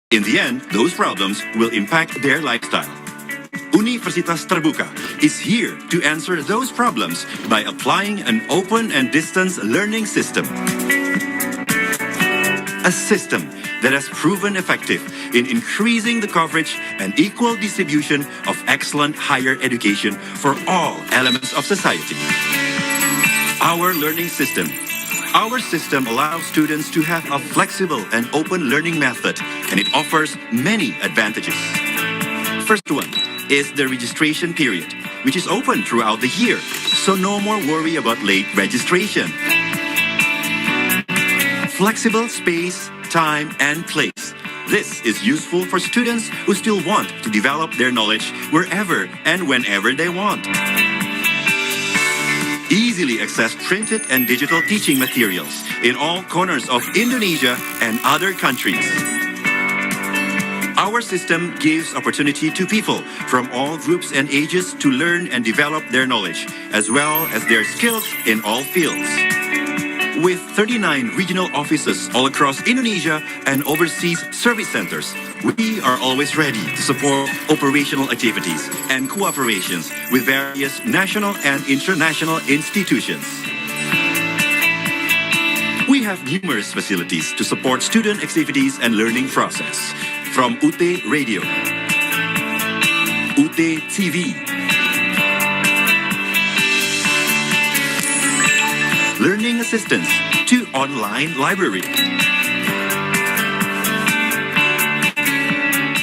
In the end, those problems will impact their lifestyle. Universitas Terbuka is here to answer those problems by applying an open and distance learning system. A system that has proven effective in increasing the coverage and equal distribution of excellent higher education for all elements of society. Our learning system. Our system allows students to have a flexible and open learning method, and it offers many advantages. First one is the registration period, which is open throughout the year, so no more worry about late registration. Flexible space, time, and place. This is useful for students who still want to develop their knowledge wherever and whenever they want. Easily access printed and digital teaching materials in all corners of Indonesia and other countries. Our system gives opportunity to people from all groups and ages to learn and develop their knowledge, as well as their skills in all fields. With 39 regional offices all across Indonesia and overseas service centers, we are always ready to support operational activities and cooperations with various national and international institutions. We have numerous facilities to support student activities and learning process, from UT Radio, UT TV, learning assistance to online library.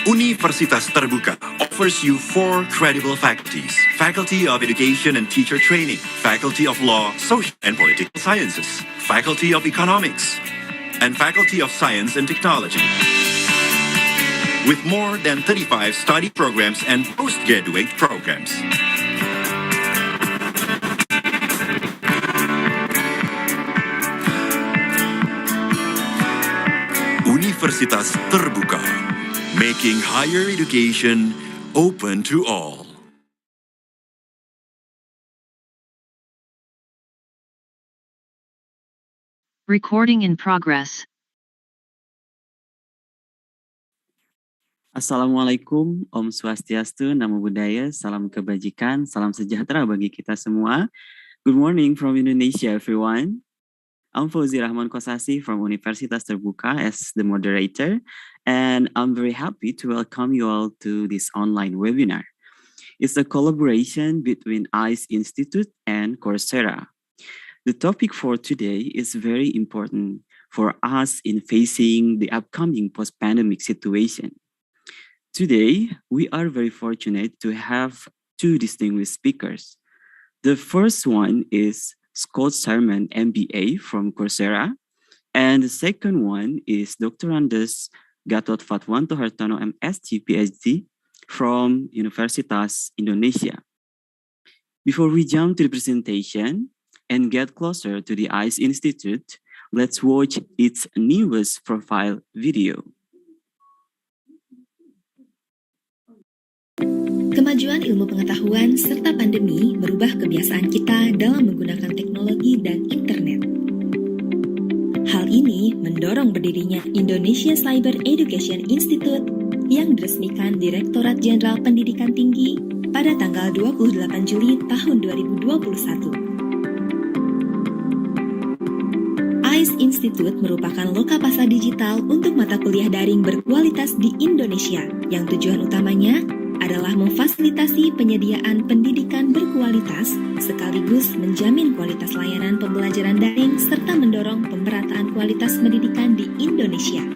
Universitas Terbuka offers you 4 credible faculties: Faculty of Education and Teacher Training, Faculty of Law, Social and Political Sciences, Faculty of Economics, and Faculty of Science and Technology. With more than 35 study programs and postgraduate programs. Universitas Terbuka, making higher education open to all. Recording in progress. Assalamualaikum, Om Swastiastu, Namo Buddhaya, salam kebajikan, salam sejahtera bagi kita semua. Good morning from Indonesia, everyone. I'm Fauzy Rahman Kosasih from Universitas Terbuka as the moderator, and I'm very happy to welcome you all to this online webinar. It's a collaboration between ICE Institute and Coursera. The topic for today is very important for us in facing the upcoming post-pandemic situation. Today, we are very fortunate to have 2 distinguished speakers. The first one is Scott Shireman, MBA from Coursera, and the second one is Dr. Gatot Fatwanto Hertono, M.Sc, Ph.D. from Universitas Indonesia. Before we jump to the presentation and get closer to the ICE Institute, let's watch its newest profile video. Kemajuan ilmu pengetahuan serta pandemi merubah kebiasaan kita dalam menggunakan teknologi dan internet. Hal ini mendorong berdirinya Indonesia Cyber Education Institute yang diresmikan Direktorat Jenderal Pendidikan Tinggi pada tanggal 28 Juli tahun 2021. ICE Institute merupakan lokapasa digital untuk mata kuliah daring berkualitas di Indonesia yang tujuan utamanya adalah memfasilitasi penyediaan pendidikan berkualitas sekaligus menjamin kualitas layanan pembelajaran daring serta mendorong pemerataan kualitas pendidikan di Indonesia.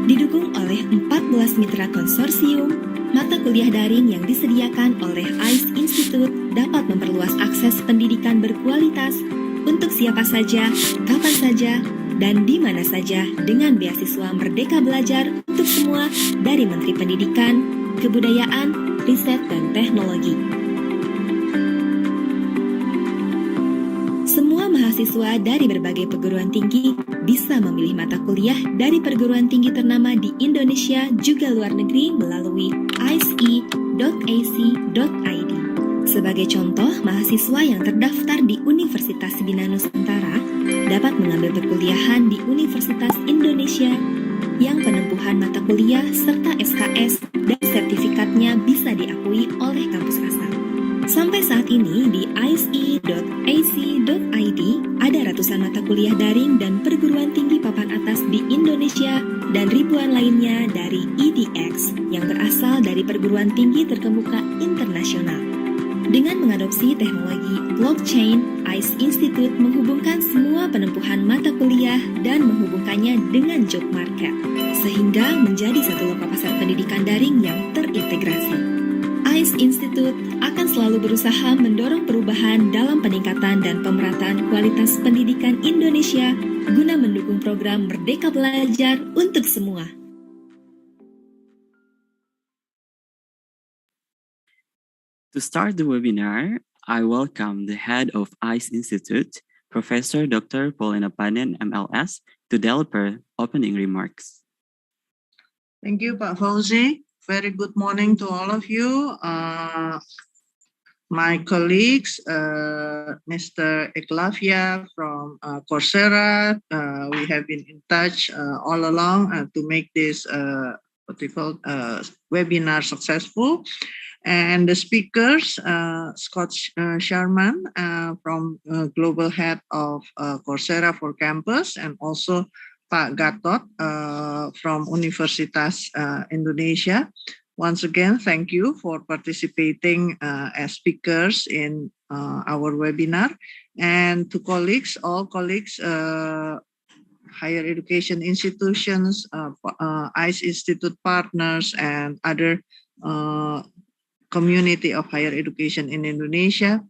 Didukung oleh 14 mitra konsorsium, mata kuliah daring yang disediakan oleh ICE Institute dapat memperluas akses pendidikan berkualitas untuk siapa saja, kapan saja, dan di mana saja dengan beasiswa Merdeka Belajar untuk semua dari Menteri Pendidikan, Kebudayaan, Riset, dan Teknologi. Semua mahasiswa dari berbagai perguruan tinggi bisa memilih mata kuliah dari perguruan tinggi ternama di Indonesia juga luar negeri melalui ice.ac.id. Sebagai contoh, mahasiswa yang terdaftar di Universitas Bina Nusantara dapat mengambil perkuliahan di Universitas Indonesia yang penempuhan mata kuliah serta SKS dan sertifikatnya bisa diakui oleh kampus asal. Sampai saat ini di ise.ac.id ada ratusan mata kuliah daring dan perguruan tinggi papan atas di Indonesia dan ribuan lainnya dari EDX yang berasal dari perguruan tinggi terkemuka internasional. Dengan mengadopsi teknologi blockchain, ICE Institute menghubungkan semua penempuhan mata kuliah dan menghubungkannya dengan job market, sehingga menjadi satu loka pasar pendidikan daring yang terintegrasi. ICE Institute akan selalu berusaha mendorong perubahan dalam peningkatan dan pemerataan kualitas pendidikan Indonesia guna mendukung program Merdeka Belajar untuk semua. To start the webinar, I welcome the head of ICE Institute, Professor Dr. Paulina Pannen, M.LS, to deliver opening remarks. Thank you, Pak Fauzy. Very good morning to all of you. My colleagues, Mr. Eklavia from Coursera, we have been in touch all along to make this webinar successful. And the speakers, Scott Shireman from Global Head of Coursera for Campus, and also Pak Gatot from Universitas Indonesia. Once again, thank you for participating as speakers in our webinar. And to colleagues, all colleagues, higher education institutions, ICE Institute partners, and other community of higher education in Indonesia.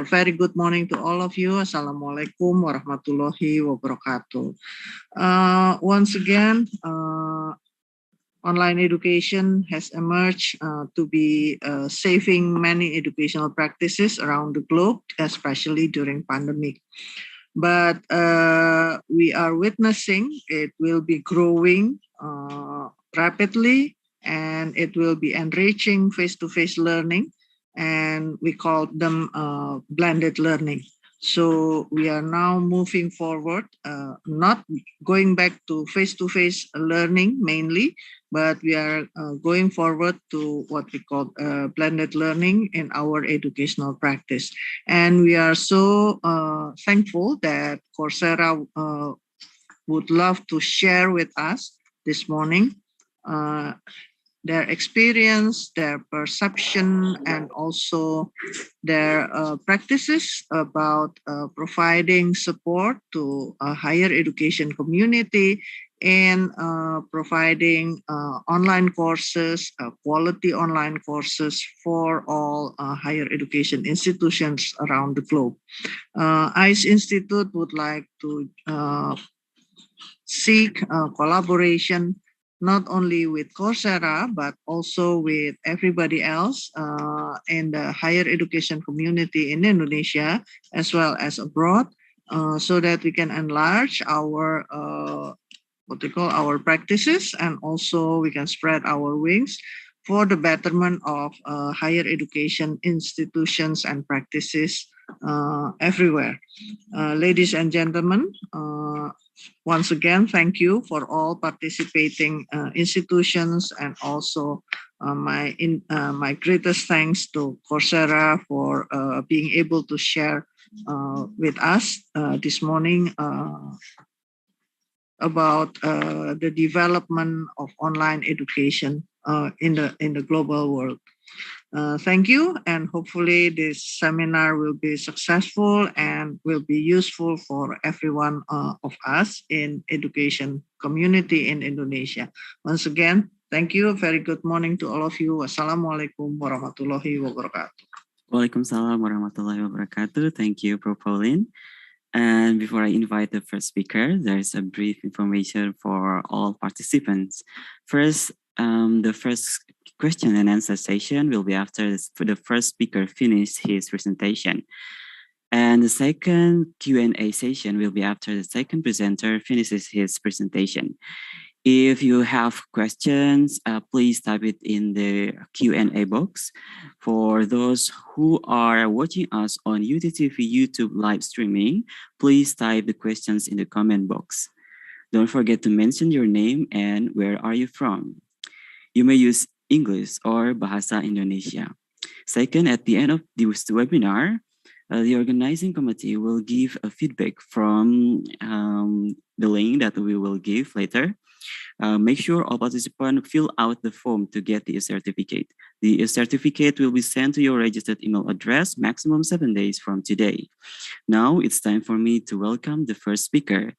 Very good morning to all of you. Assalamualaikum warahmatullahi wabarakatuh. Once again, online education has emerged to be saving many educational practices around the globe, especially during pandemic. But we are witnessing it will be growing rapidly, and it will be enriching face-to-face learning, and we call them blended learning. So we are now moving forward, not going back to face-to-face learning mainly, but we are going forward to what we call blended learning in our educational practice. And we are so thankful that Coursera would love to share with us this morning their experience, their perception, and also their practices about providing support to a higher education community in providing online courses, quality online courses for all higher education institutions around the globe. ICE Institute would like to seek collaboration not only with Coursera, but also with everybody else in the higher education community in Indonesia, as well as abroad, so that we can enlarge our our practices, and also we can spread our wings for the betterment of higher education institutions and practices everywhere. Ladies and gentlemen, once again, thank you for all participating institutions, and also my greatest thanks to Coursera for being able to share with us this morning about the development of online education in the global world. Thank you, and hopefully this seminar will be successful and will be useful for everyone of us in education community in Indonesia. Once again, thank you. Very good morning to all of you. Wassalamualaikum warahmatullahi wabarakatuh. Waalaikumsalam warahmatullahi wabarakatuh. Thank you, Prof. Pauline. And before I invite the first speaker, there's a brief information for all participants. First, the first question and answer session will be after the first speaker finish his presentation. And the second Q&A session will be after the second presenter finishes his presentation. If you have questions, please type it in the Q&A box. For those who are watching us on UTTV YouTube live streaming, please type the questions in the comment box. Don't forget to mention your name and where are you from. You may use English or Bahasa Indonesia. Second, at the end of this webinar, the organizing committee will give a feedback from the link that we will give later. Make sure all participants fill out the form to get the certificate. The certificate will be sent to your registered email address maximum 7 days from today. Now it's time for me to welcome the first speaker.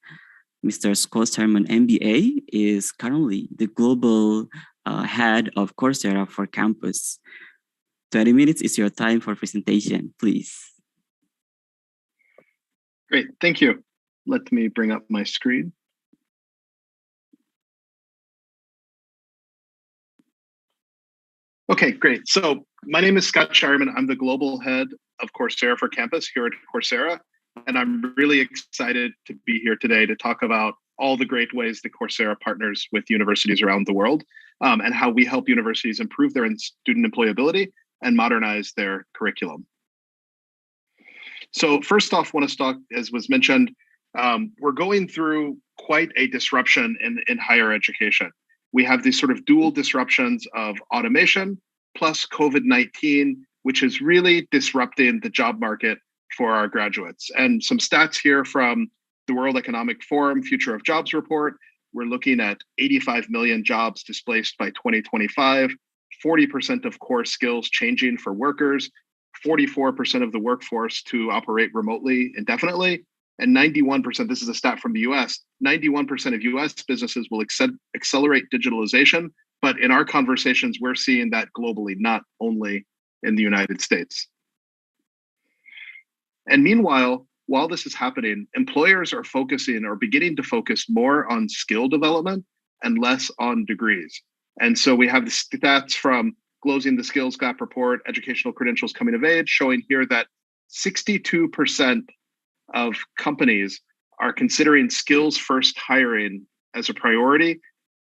Mr. Shireman, MBA, is currently the global head of Coursera for campus. 20 minutes is your time for presentation, please. Great, thank you. Let me bring up my screen. Okay, great. So my name is Scott Shireman. I'm the global head of Coursera for campus here at Coursera. And I'm really excited to be here today to talk about all the great ways that Coursera partners with universities around the world and how we help universities improve their student employability and modernize their curriculum. So first off, want to start, as was mentioned, we're going through quite a disruption in higher education. We have these sort of dual disruptions of automation plus COVID-19, which is really disrupting the job market for our graduates. And some stats here from the World Economic Forum Future of Jobs report. We're looking at 85 million jobs displaced by 2025, 40% of core skills changing for workers, 44% of the workforce to operate remotely indefinitely, and 91%, this is a stat from the US, 91% of US businesses will accelerate digitalization, but in our conversations, we're seeing that globally, not only in the United States. And meanwhile, while this is happening, employers are focusing or beginning to focus more on skill development and less on degrees. And so we have the stats from Closing the Skills Gap report, Educational Credentials Coming of Age, showing here that 62% of companies are considering skills first hiring as a priority,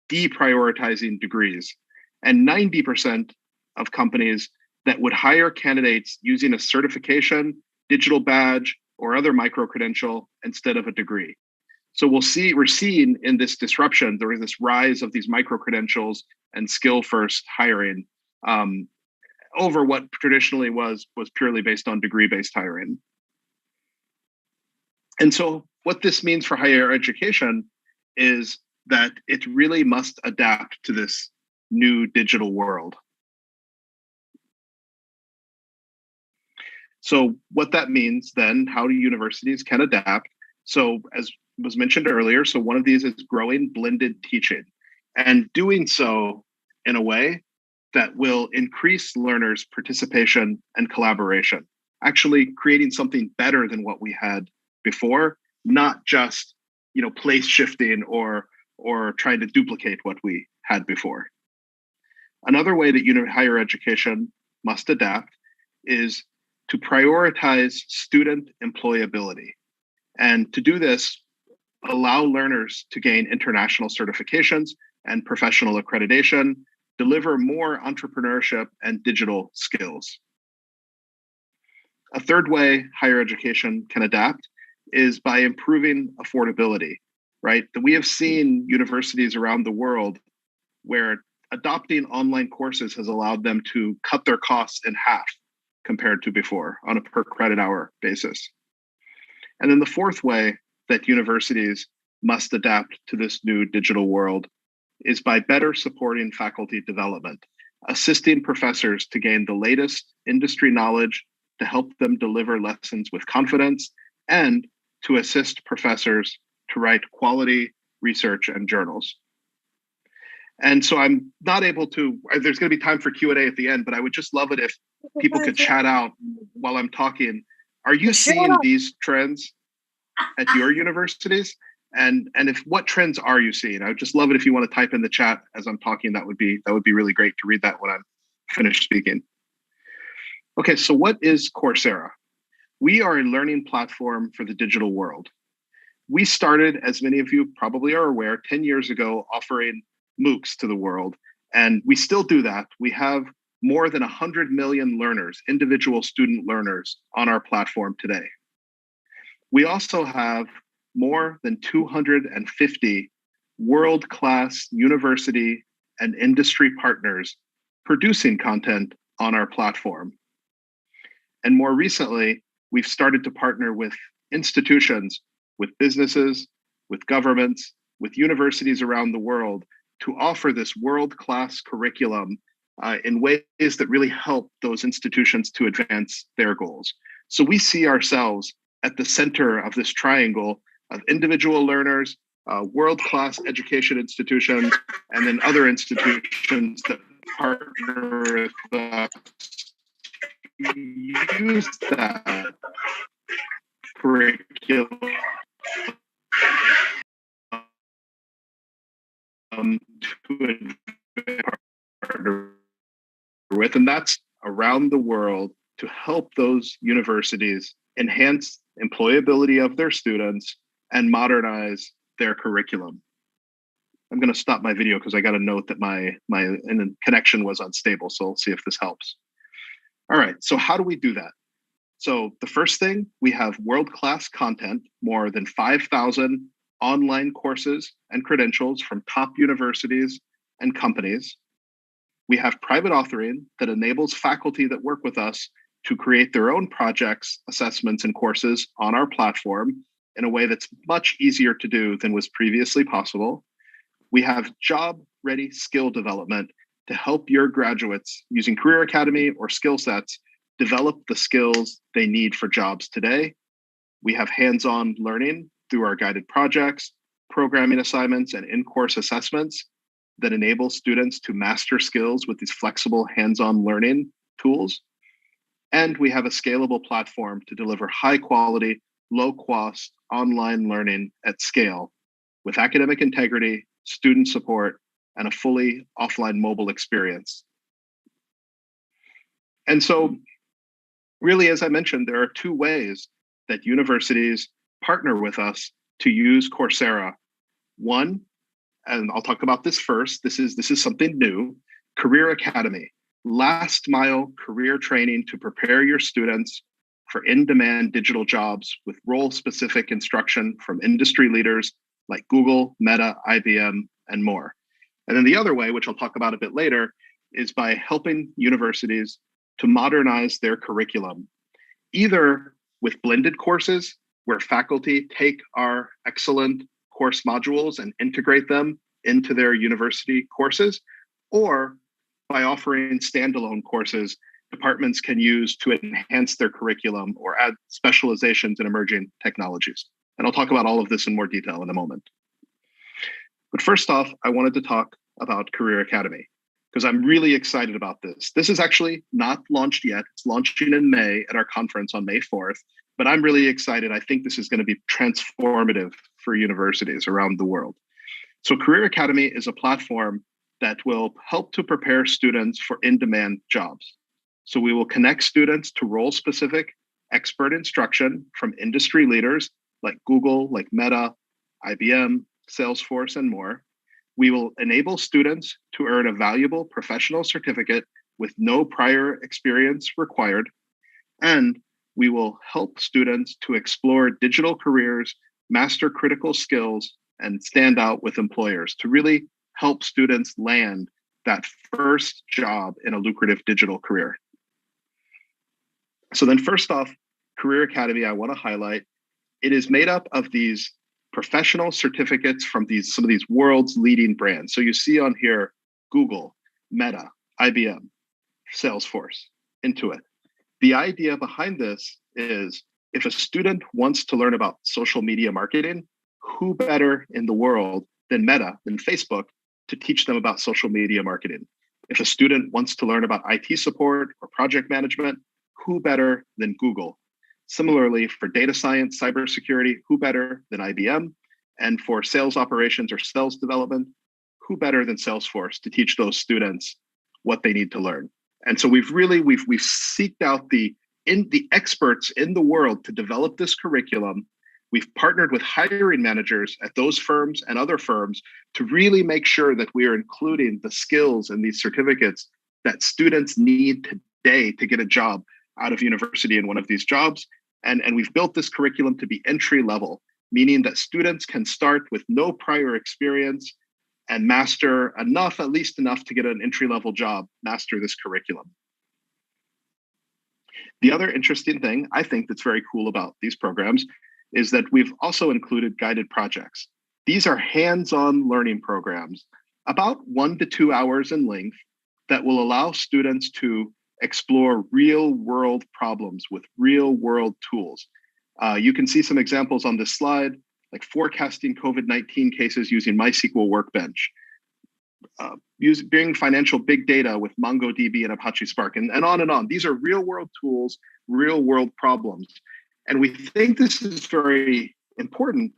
deprioritizing degrees. And 90% of companies that would hire candidates using a certification, digital badge, or other micro-credential instead of a degree. So we're seeing in this disruption, there is this rise of these micro-credentials and skill-first hiring over what traditionally was purely based on degree-based hiring. And so what this means for higher education is that it really must adapt to this new digital world. So what that means then, how do universities can adapt? So as was mentioned earlier, so one of these is growing blended teaching and doing so in a way that will increase learners' participation and collaboration, actually creating something better than what we had before, not just place shifting or trying to duplicate what we had before. Another way that higher education must adapt is to prioritize student employability. And to do this, allow learners to gain international certifications and professional accreditation, deliver more entrepreneurship and digital skills. A third way higher education can adapt is by improving affordability, right? We have seen universities around the world where adopting online courses has allowed them to cut their costs in half compared to before on a per credit hour basis. And then the fourth way that universities must adapt to this new digital world is by better supporting faculty development, assisting professors to gain the latest industry knowledge to help them deliver lessons with confidence, and to assist professors to write quality research and journals. And so I'm not able to, there's going to be time for Q&A at the end, but I would just love it if people could chat out while I'm talking. Are you seeing these trends at your universities? And if what trends are you seeing? I would just love it if you want to type in the chat as I'm talking. That would be really great to read that when I'm finished speaking. Okay, so what is Coursera? We are a learning platform for the digital world. We started, as many of you probably are aware, 10 years ago, offering MOOCs to the world. And we still do that. We have more than 100 million learners, individual student learners, on our platform today. We also have more than 250 world-class university and industry partners producing content on our platform. And more recently, we've started to partner with institutions, with businesses, with governments, with universities around the world to offer this world-class curriculum in ways that really help those institutions to advance their goals. So we see ourselves at the center of this triangle of individual learners, world-class education institutions, and then other institutions that partner with us to use that curriculum to partner with, and that's around the world to help those universities enhance employability of their students and modernize their curriculum. I'm going to stop my video because I got a note that my connection was unstable, so we'll see if this helps. All right, so how do we do that? So the first thing, we have world-class content, more than 5,000 online courses and credentials from top universities and companies. We have private authoring that enables faculty that work with us to create their own projects, assessments, and courses on our platform in a way that's much easier to do than was previously possible. We have job-ready skill development to help your graduates using Career Academy or skill sets develop the skills they need for jobs today. We have hands-on learning through our guided projects, programming assignments, and in-course assessments that enable students to master skills with these flexible hands-on learning tools. And we have a scalable platform to deliver high-quality, low-cost online learning at scale with academic integrity, student support, and a fully offline mobile experience. And so, really, as I mentioned, there are two ways that universities partner with us to use Coursera. One, and I'll talk about this first, this is something new, Career Academy, last mile career training to prepare your students for in-demand digital jobs with role-specific instruction from industry leaders like Google, Meta, IBM, and more. And then the other way, which I'll talk about a bit later, is by helping universities to modernize their curriculum, either with blended courses where faculty take our excellent course modules and integrate them into their university courses, or by offering standalone courses departments can use to enhance their curriculum or add specializations in emerging technologies. And I'll talk about all of this in more detail in a moment. But first off, I wanted to talk about Career Academy because I'm really excited about this. This is actually not launched yet. It's launching in May at our conference on May 4th, but I'm really excited. I think this is going to be transformative for universities around the world. So Career Academy is a platform that will help to prepare students for in-demand jobs. So we will connect students to role-specific expert instruction from industry leaders like Google, like Meta, IBM, Salesforce, and more. We will enable students to earn a valuable professional certificate with no prior experience required. And we will help students to explore digital careers, master critical skills, and stand out with employers to really help students land that first job in a lucrative digital career. So then first off, Career Academy, I want to highlight, it is made up of these professional certificates from some of these world's leading brands. So you see on here, Google, Meta, IBM, Salesforce, Intuit. The idea behind this is if a student wants to learn about social media marketing, who better in the world than Meta, than Facebook, to teach them about social media marketing? If a student wants to learn about IT support or project management, who better than Google? Similarly, for data science, cybersecurity, who better than IBM? And for sales operations or sales development, who better than Salesforce to teach those students what they need to learn? And so we've seeked out the experts in the world to develop this curriculum. We've partnered with hiring managers at those firms and other firms to really make sure that we are including the skills and these certificates that students need today to get a job out of university in one of these jobs. And we've built this curriculum to be entry level. meaning that students can start with no prior experience and master enough, at least enough to get an entry-level job, master this curriculum. The other interesting thing I think that's very cool about these programs is that we've also included guided projects. These are hands-on learning programs, about 1 to 2 hours in length, that will allow students to explore real-world problems with real-world tools. You can see some examples on this slide, like forecasting COVID-19 cases using MySQL Workbench, using financial big data with MongoDB and Apache Spark, and on and on. These are real-world tools, real-world problems. And we think this is very important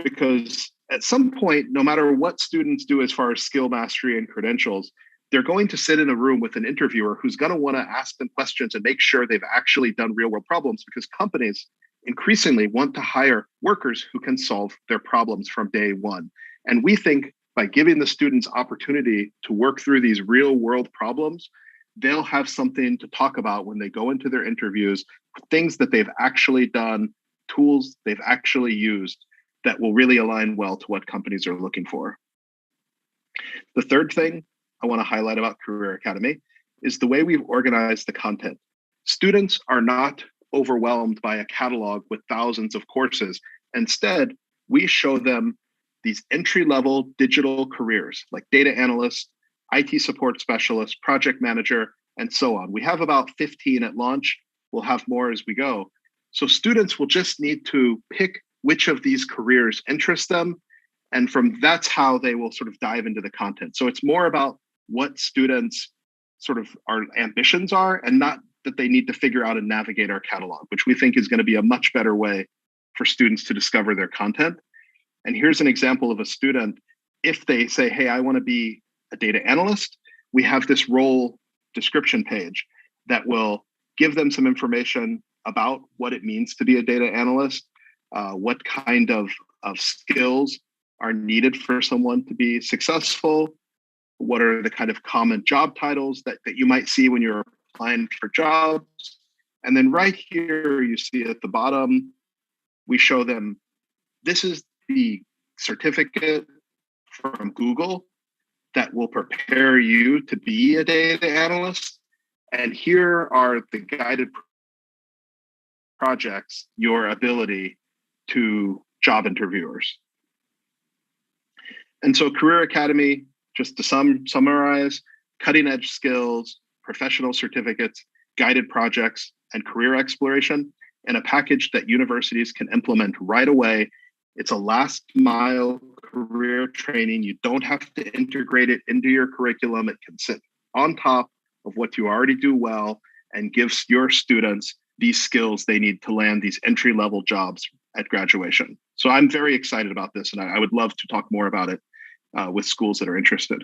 because at some point, no matter what students do as far as skill mastery and credentials, they're going to sit in a room with an interviewer who's going to want to ask them questions and make sure they've actually done real-world problems, because companies increasingly want to hire workers who can solve their problems from day one. And we think by giving the students opportunity to work through these real-world problems, they'll have something to talk about when they go into their interviews, things that they've actually done, tools they've actually used that will really align well to what companies are looking for. The third thing I want to highlight about Career Academy is the way we've organized the content. Students are not overwhelmed by a catalog with thousands of courses. Instead, we show them these entry-level digital careers like data analyst, IT support specialist, project manager, and so on. We have about 15 at launch. We'll have more as we go. So students will just need to pick which of these careers interest them. And that's how they will sort of dive into the content. So it's more about what students sort of our ambitions are, and not that they need to figure out and navigate our catalog, which we think is going to be a much better way for students to discover their content. And here's an example of a student. If they say, hey, I want to be a data analyst, we have this role description page that will give them some information about what it means to be a data analyst, what kind of skills are needed for someone to be successful, what are the kind of common job titles that you might see when you're applying for jobs. And then right here, you see at the bottom, we show them, this is the certificate from Google that will prepare you to be a data analyst. And here are the guided projects, your ability to job interviewers. And so Career Academy, just to summarize, cutting edge skills, professional certificates, guided projects, and career exploration in a package that universities can implement right away. It's a last mile career training. You don't have to integrate it into your curriculum. It can sit on top of what you already do well and gives your students these skills they need to land these entry-level jobs at graduation. So I'm very excited about this, and I would love to talk more about it with schools that are interested.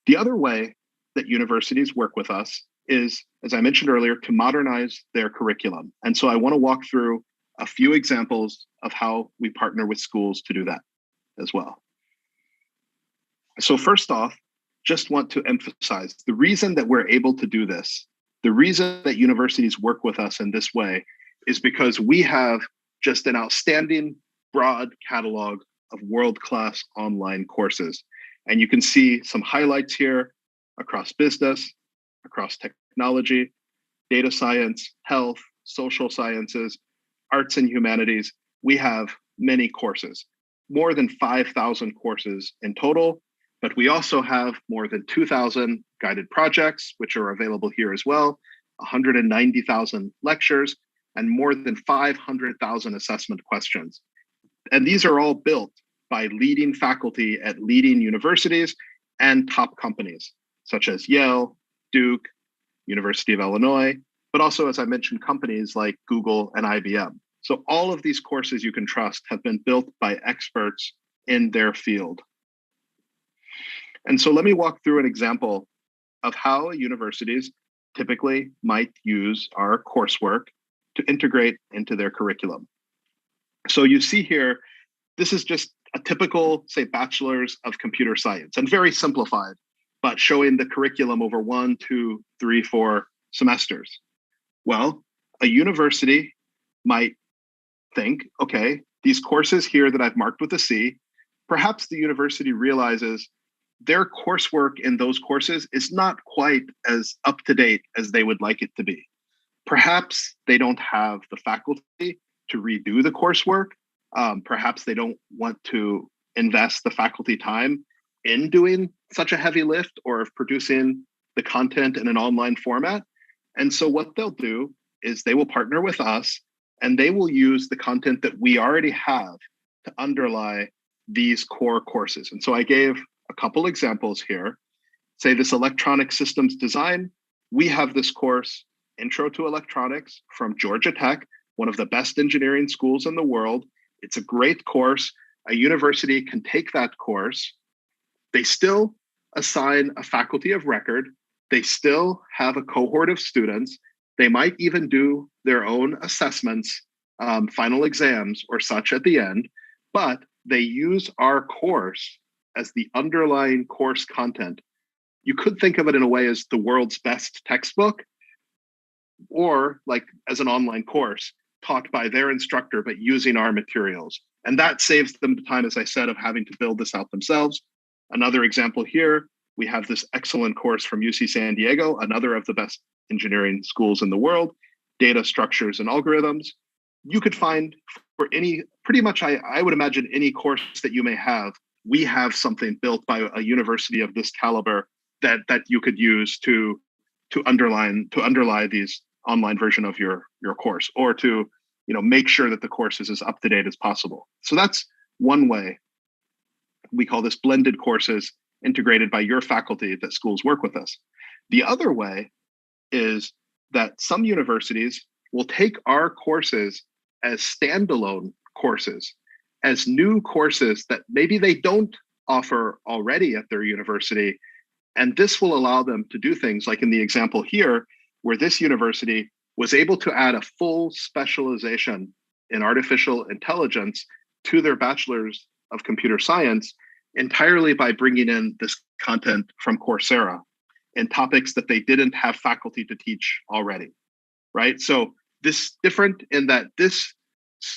The other way that universities work with us is, as I mentioned earlier, to modernize their curriculum. And so I want to walk through a few examples of how we partner with schools to do that as well. So first off, just want to emphasize the reason that we're able to do this, the reason that universities work with us in this way is because we have just an outstanding broad catalog of world-class online courses. And you can see some highlights here across business, across technology, data science, health, social sciences, arts and humanities. We have many courses, more than 5,000 courses in total, but we also have more than 2,000 guided projects, which are available here as well, 190,000 lectures, and more than 500,000 assessment questions. And these are all built by leading faculty at leading universities and top companies, such as Yale, Duke, University of Illinois, but also, as I mentioned, companies like Google and IBM. So all of these courses you can trust have been built by experts in their field. And so let me walk through an example of how universities typically might use our coursework to integrate into their curriculum. So you see here, this is just a typical, say, bachelor's of computer science, and very simplified, but showing the curriculum over 1, 2, 3, 4 semesters. Well, a university might think, okay, these courses here that I've marked with a C, perhaps the university realizes their coursework in those courses is not quite as up to date as they would like it to be. Perhaps they don't have the faculty to redo the coursework. Perhaps they don't want to invest the faculty time in doing such a heavy lift or of producing the content in an online format. And so what they'll do is they will partner with us and they will use the content that we already have to underlie these core courses. And so I gave a couple examples here. Say this electronic systems design, we have this course, Intro to Electronics from Georgia Tech, one of the best engineering schools in the world. It's a great course. A university can take that course. They still assign a faculty of record. They still have a cohort of students. They might even do their own assessments, final exams or such at the end, but they use our course as the underlying course content. You could think of it in a way as the world's best textbook, or like as an online course taught by their instructor, but using our materials. And that saves them the time, as I said, of having to build this out themselves. Another example here, we have this excellent course from UC San Diego, another of the best engineering schools in the world, Data Structures and Algorithms. You could find for any, pretty much I would imagine any course that you may have, we have something built by a university of this caliber that you could use to underlie these online version of your course, or to make sure that the course is as up to date as possible. So that's one way. We call this blended courses integrated by your faculty that schools work with us. The other way is that some universities will take our courses as standalone courses, as new courses that maybe they don't offer already at their university. And this will allow them to do things like in the example here, where this university was able to add a full specialization in artificial intelligence to their bachelor's of computer science entirely by bringing in this content from Coursera in topics that they didn't have faculty to teach already, right? So this different in that this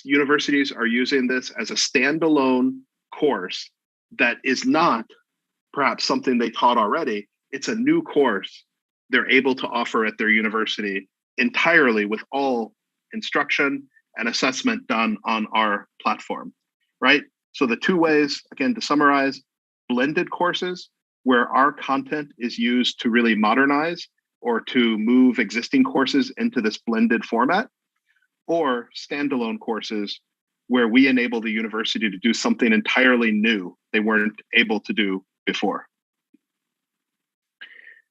universities are using this as a standalone course that is not perhaps something they taught already. It's a new course they're able to offer at their university entirely with all instruction and assessment done on our platform, right? So the two ways, again, to summarize, blended courses where our content is used to really modernize or to move existing courses into this blended format, or standalone courses where we enable the university to do something entirely new they weren't able to do before.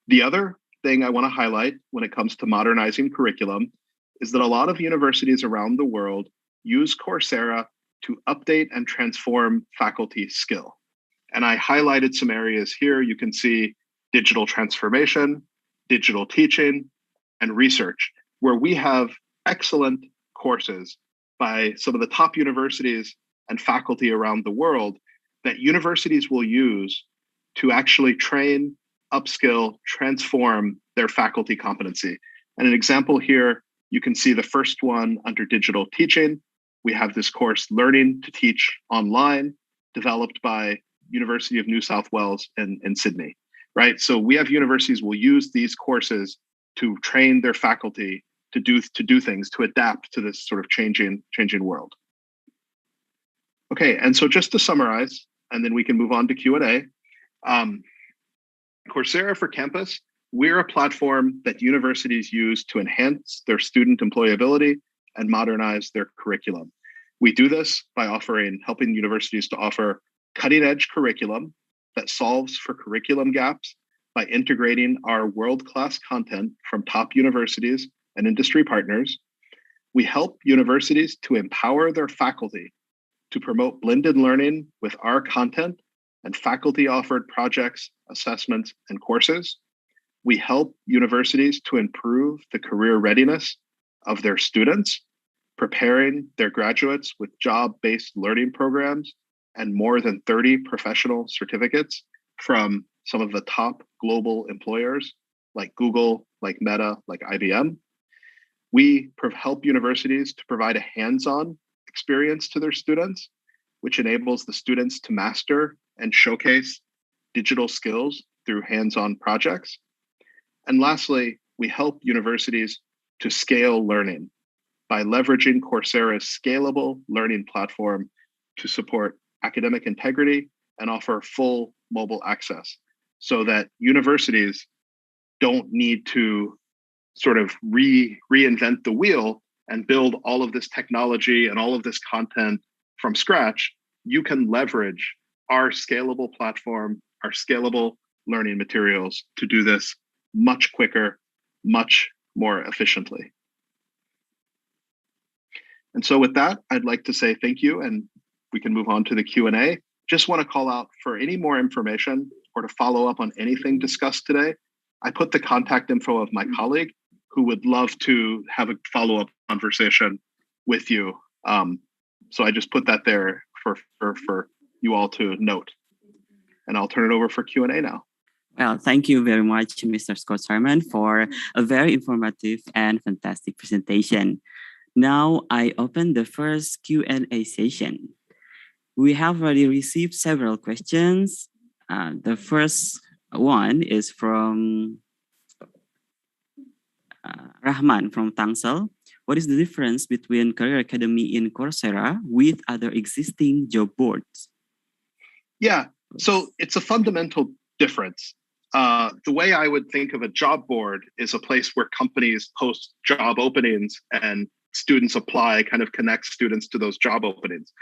The other thing I want to highlight when it comes to modernizing curriculum is that a lot of universities around the world use Coursera to update and transform faculty skill. And I highlighted some areas here. You can see digital transformation, digital teaching, and research, where we have excellent courses by some of the top universities and faculty around the world that universities will use to actually train, upskill, transform their faculty competency. And an example here, you can see the first one under digital teaching. We have this course, Learning to Teach Online, developed by University of New South Wales in Sydney, right? So we have universities will use these courses to train their faculty to do things, to adapt to this sort of changing world. Okay, and so just to summarize, and then we can move on to Q&A. Coursera for Campus, we're a platform that universities use to enhance their student employability and modernize their curriculum. We do this by helping universities to offer cutting-edge curriculum that solves for curriculum gaps by integrating our world-class content from top universities and industry partners. We help universities to empower their faculty to promote blended learning with our content and faculty-offered projects, assessments, and courses. We help universities to improve the career readiness of their students, preparing their graduates with job-based learning programs and more than 30 professional certificates from some of the top global employers like Google, like Meta, like IBM. We help universities to provide a hands-on experience to their students, which enables the students to master and showcase digital skills through hands-on projects. And lastly, we help universities to scale learning by leveraging Coursera's scalable learning platform to support academic integrity and offer full mobile access so that universities don't need to sort of reinvent the wheel and build all of this technology and all of this content from scratch. You can leverage our scalable platform, our scalable learning materials to do this much quicker, much more efficiently. And so with that, I'd like to say thank you, and we can move on to the Q&A. Just want to call out for any more information or to follow up on anything discussed today. I put the contact info of my colleague who would love to have a follow-up conversation with you. So I just put that there for you all to note. And I'll turn it over for Q&A now. Well, thank you very much, Mr. Scott Shireman, for a very informative and fantastic presentation. Now I open the first Q&A session. We have already received several questions. The first one is from Rahman from Tangsel. What is the difference between Career Academy in Coursera with other existing job boards? Yeah, so it's a fundamental difference. The way I would think of a job board is a place where companies post job openings and students apply, kind of connect students to those job openings.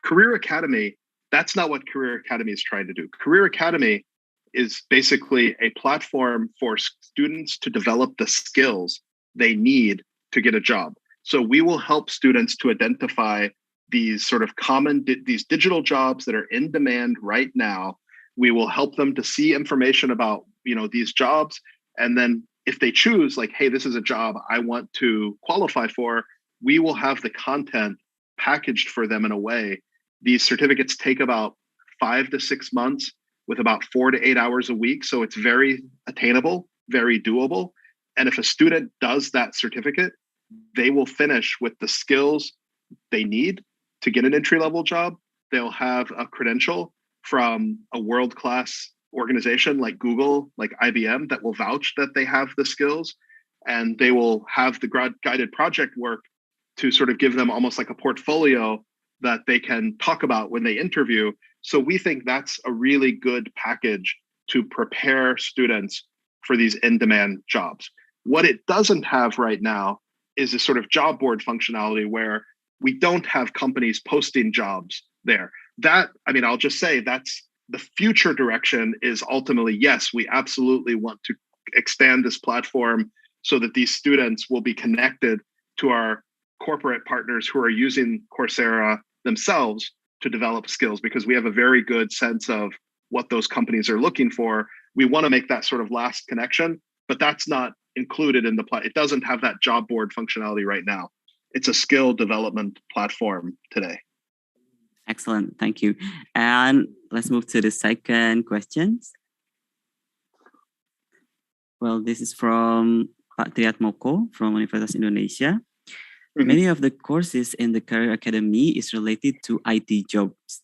Career Academy, that's not what Career Academy is trying to do. Career Academy is basically a platform for students to develop the skills they need to get a job. So we will help students to identify these sort of common, these digital jobs that are in demand right now. We will help them to see information about, these jobs. And then if they choose like, hey, this is a job I want to qualify for, we will have the content packaged for them in a way. These certificates take about 5 to 6 months with about 4 to 8 hours a week. So it's very attainable, very doable. And if a student does that certificate, they will finish with the skills they need to get an entry-level job. They'll have a credential from a world-class organization like Google, like IBM, that will vouch that they have the skills, and they will have the guided project work to sort of give them almost like a portfolio that they can talk about when they interview. So we think that's a really good package to prepare students for these in-demand jobs. What it doesn't have right now is a sort of job board functionality where we don't have companies posting jobs there. I'll just say that's the future direction is ultimately, yes, we absolutely want to expand this platform so that these students will be connected to our corporate partners who are using Coursera themselves to develop skills, because we have a very good sense of what those companies are looking for. We want to make that sort of last connection, but that's not included in the it doesn't have that job board functionality right now. It's a skill development platform today. Excellent, thank you. And let's move to the second question. Well, this is from Pak Triat Moko from Universitas Indonesia. Mm-hmm. Many of the courses in the Career Academy is related to IT jobs.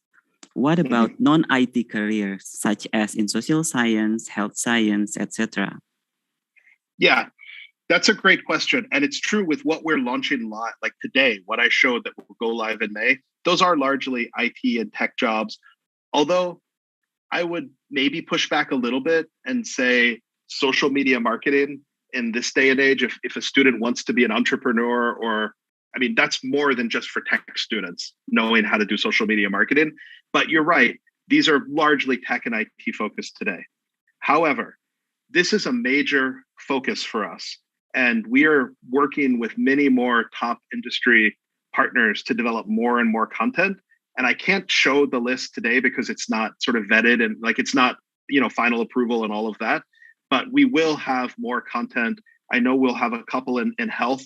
What about non-IT careers, such as in social science, health science, etc.? Yeah, that's a great question. And it's true with what we're launching live, like today, what I showed that will go live in May, those are largely IT and tech jobs. Although I would maybe push back a little bit and say social media marketing in this day and age, if a student wants to be an entrepreneur, or, that's more than just for tech students, knowing how to do social media marketing. But you're right, these are largely tech and IT focused today. However, this is a major focus for us. And we are working with many more top industry partners to develop more and more content. And I can't show the list today because it's not sort of vetted and it's not, final approval and all of that. But we will have more content. I know we'll have a couple in health,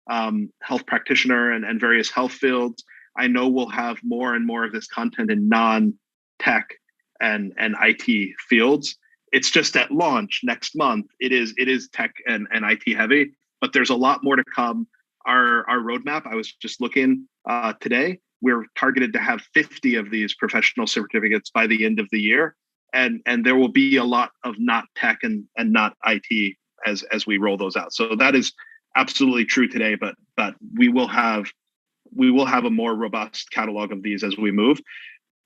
health practitioner and various health fields. I know we'll have more and more of this content in non-tech and IT fields. It's just at launch next month. It is tech and IT heavy, but there's a lot more to come. our roadmap, I was just looking today, we're targeted to have 50 of these professional certificates by the end of the year. And there will be a lot of not tech and not IT as we roll those out. So that is absolutely true today, but we will have a more robust catalog of these as we move.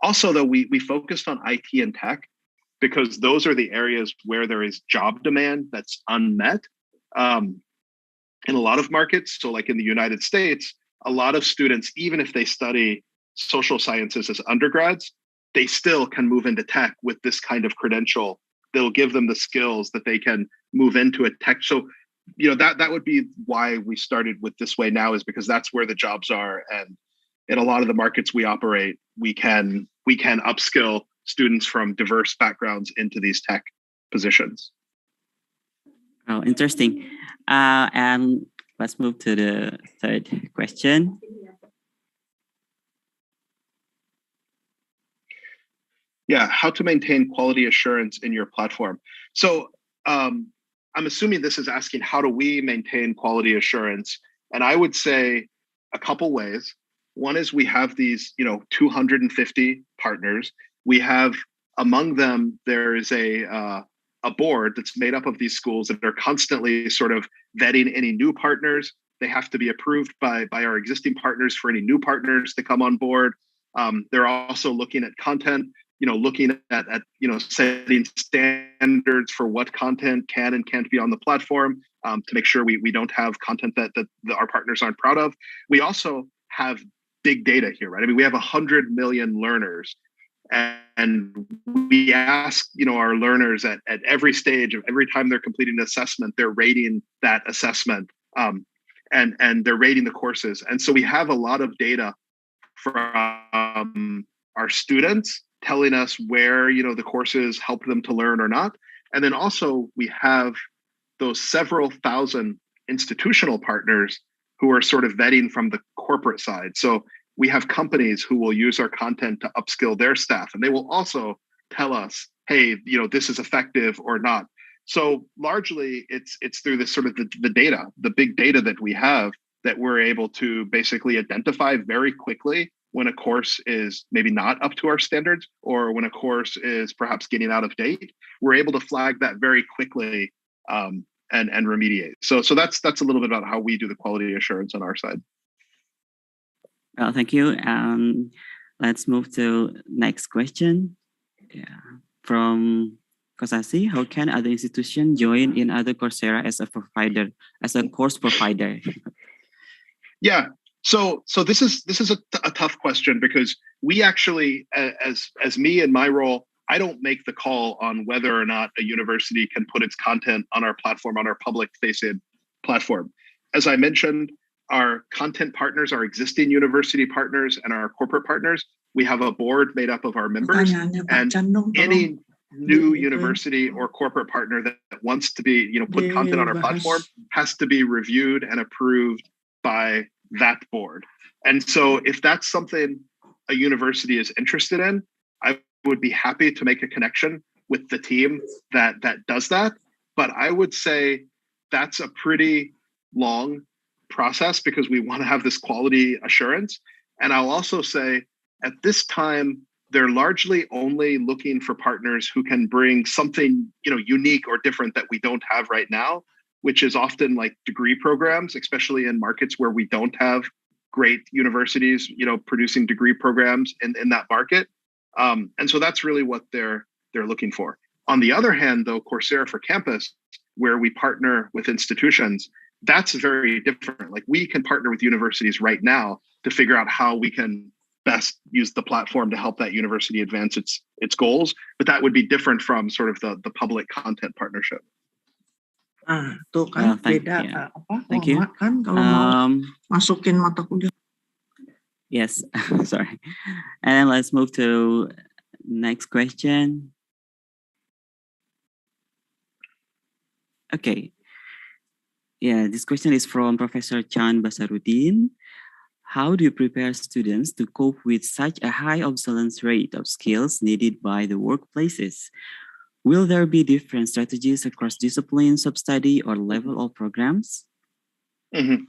Also, though, we focused on IT and tech because those are the areas where there is job demand that's unmet in a lot of markets. So like in the United States, a lot of students, even if they study social sciences as undergrads, they still can move into tech with this kind of credential. They'll give them the skills that they can move into a tech. So, that would be why we started with This Way Now, is because that's where the jobs are. And in a lot of the markets we operate, we can upskill students from diverse backgrounds into these tech positions. Oh, interesting. And let's move to the third question. Yeah, how to maintain quality assurance in your platform. So I'm assuming this is asking, how do we maintain quality assurance? And I would say a couple ways. One is we have these, 250 partners. We have, among them, there is a board that's made up of these schools that are constantly sort of vetting any new partners. They have to be approved by our existing partners for any new partners to come on board. They're also looking at content, looking at setting standards for what content can and can't be on the platform to make sure we don't have content that our partners aren't proud of. We also have big data here, right? I mean, we have 100 million learners, and we ask, our learners at every stage of every time they're completing an assessment, they're rating that assessment, and they're rating the courses. And so we have a lot of data from our students telling us where, the courses help them to learn or not. And then also we have those several thousand institutional partners who are sort of vetting from the corporate side. So we have companies who will use our content to upskill their staff, and they will also tell us, hey, this is effective or not. So largely it's through this sort of the data, the big data that we have, that we're able to basically identify very quickly when a course is maybe not up to our standards, or when a course is perhaps getting out of date. We're able to flag that very quickly and remediate. So that's a little bit about how we do the quality assurance on our side. Well, thank you. Let's move to next question. Yeah. From Kosasih, how can other institutions join in other Coursera as a course provider? Yeah. So this is a tough question, because we actually, as me in my role, I don't make the call on whether or not a university can put its content on our platform, on our public-facing platform. As I mentioned, our content partners, our existing university partners, and our corporate partners, we have a board made up of our members, and any new university or corporate partner that wants to be, put content on our platform has to be reviewed and approved by that board. And so if that's something a university is interested in, I would be happy to make a connection with the team that does that. But I would say that's a pretty long process, because we want to have this quality assurance. And I'll also say at this time, they're largely only looking for partners who can bring something, unique or different that we don't have right now, which is often like degree programs, especially in markets where we don't have great universities, producing degree programs in that market. And so that's really what they're looking for. On the other hand, though, Coursera for Campus, where we partner with institutions, that's very different. Like, we can partner with universities right now to figure out how we can best use the platform to help that university advance its goals. But that would be different from sort of the public content partnership. Tuh kan beda Thank you. Kan kalau mau masukin mata kuliah. Yes, sorry. And let's move to next question. Okay. Yeah, this question is from Professor Chan Basarudin. How do you prepare students to cope with such a high obsolescence rate of skills needed by the workplaces? Will there be different strategies across disciplines of study or level of programs? Mm-hmm.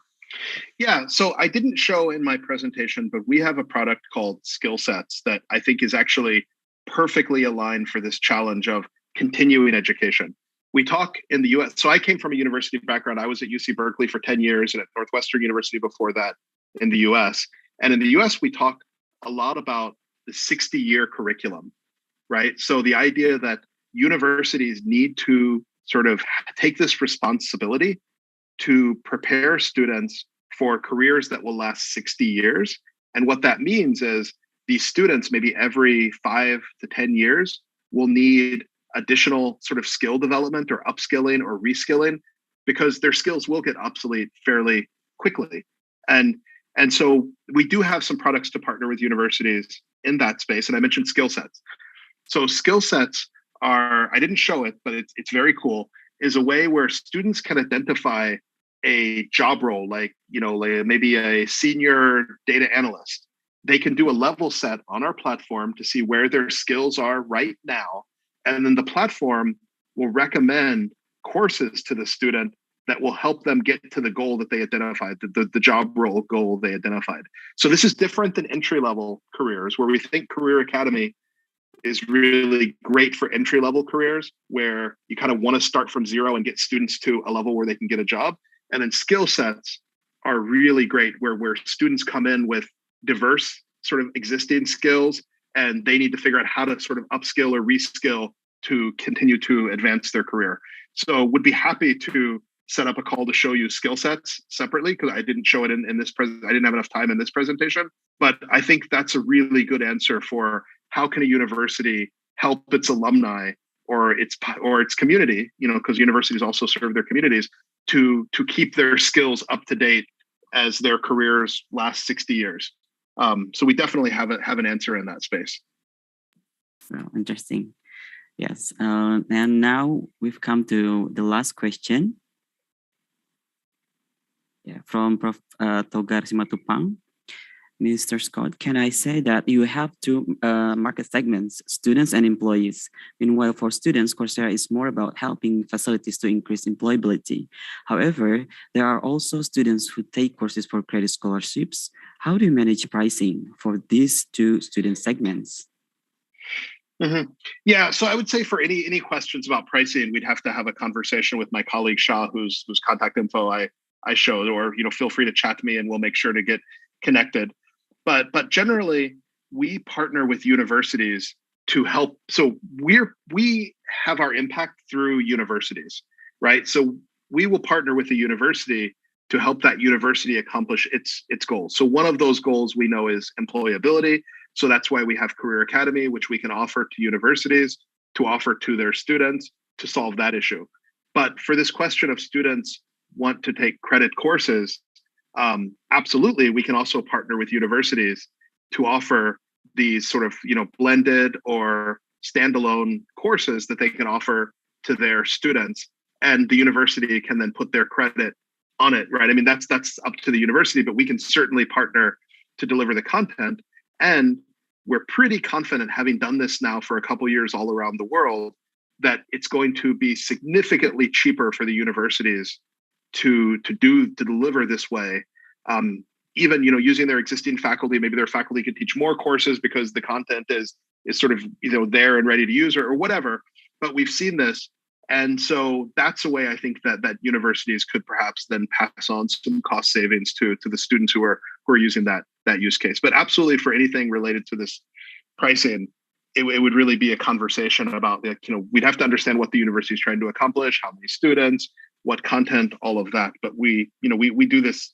Yeah, so I didn't show in my presentation, but we have a product called Skill Sets that I think is actually perfectly aligned for this challenge of continuing education. We talk in the US. So I came from a university background. I was at UC Berkeley for 10 years and at Northwestern University before that in the US. And in the US, we talk a lot about the 60-year curriculum, right? So the idea that universities need to sort of take this responsibility to prepare students for careers that will last 60 years. And what that means is these students, maybe every 5 to 10 years, will need additional sort of skill development or upskilling or reskilling because their skills will get obsolete fairly quickly. And so we do have some products to partner with universities in that space. And I mentioned skill sets. So skill sets are, I didn't show it, but it's very cool, is a way where students can identify a job role, like maybe a senior data analyst. They can do a level set on our platform to see where their skills are right now. And then the platform will recommend courses to the student that will help them get to the goal that they identified, the job role goal they identified. So this is different than entry-level careers, where we think Career Academy is really great for entry-level careers, where you kind of want to start from zero and get students to a level where they can get a job. And then skill sets are really great, where students come in with diverse sort of existing skills, and they need to figure out how to sort of upskill or reskill to continue to advance their career. So would be happy to set up a call to show you skill sets separately, because I didn't show it in this I didn't have enough time in this presentation. But I think that's a really good answer for how can a university help its alumni or its community, because universities also serve their communities, to keep their skills up to date as their careers last 60 years. So we definitely have an answer in that space. So interesting. Yes. And now we've come to the last question. Yeah, from Prof. Togar Simatupang. Mr. Scott, can I say that you have two market segments, students and employees? Meanwhile, for students, Coursera is more about helping facilities to increase employability. However, there are also students who take courses for credit scholarships. How do you manage pricing for these two student segments? Mm-hmm. Yeah, so I would say for any questions about pricing, we'd have to have a conversation with my colleague Shah, whose contact info I showed, or feel free to chat to me and we'll make sure to get connected. But generally, we partner with universities to help. So we have our impact through universities, right? So we will partner with a university to help that university accomplish its goals. So one of those goals we know is employability. So that's why we have Career Academy, which we can offer to universities to offer to their students to solve that issue. But for this question of students want to take credit courses, absolutely, we can also partner with universities to offer these sort of blended or standalone courses that they can offer to their students, and the university can then put their credit on it, right? I mean, that's up to the university, but we can certainly partner to deliver the content. And we're pretty confident, having done this now for a couple of years all around the world, that it's going to be significantly cheaper for the universities to deliver this way. Even using their existing faculty, maybe their faculty could teach more courses because the content is sort of there and ready to use or whatever. But we've seen this, and so that's a way I think that universities could perhaps then pass on some cost savings to the students who are using that use case. But absolutely, for anything related to this pricing, it would really be a conversation about we'd have to understand what the university is trying to accomplish, how many students, what content, all of that. But we do this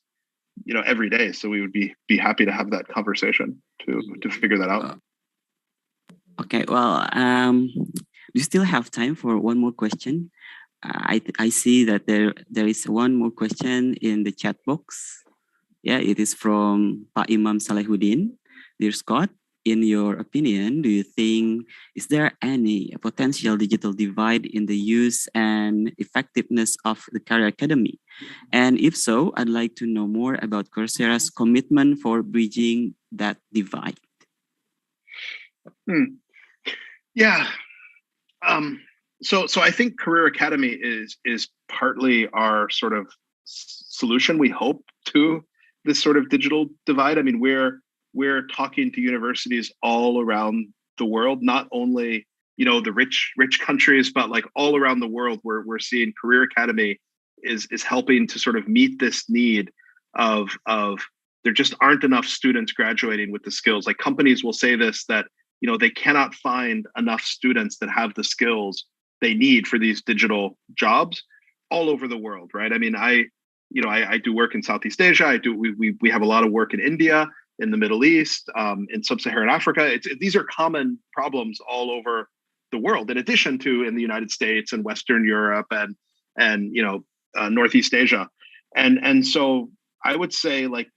every day, so we would be happy to have that conversation to figure that out. Okay, well, we still have time for one more question. I see that there is one more question in the chat box. Yeah, it is from Pak Imam Salehuddin. Dear Scott, in your opinion, do you think, is there any potential digital divide in the use and effectiveness of the Career Academy? And if so, I'd like to know more about Coursera's commitment for bridging that divide. Yeah. So I think Career Academy is partly our sort of solution, we hope, to this sort of digital divide. I mean, we're talking to universities all around the world, not only, you know, the rich countries, but like all around the world, where we're seeing Career Academy is helping to sort of meet this need of there just aren't enough students graduating with the skills. Like, companies will say this, that, you know, they cannot find enough students that have the skills they need for these digital jobs all over the world, right? I mean, I do work in Southeast Asia. We have a lot of work in India, in the Middle East, in Sub-Saharan Africa. These are common problems all over the world, in addition to in the United States and Western Europe and you know, Northeast Asia. And so I would say, like,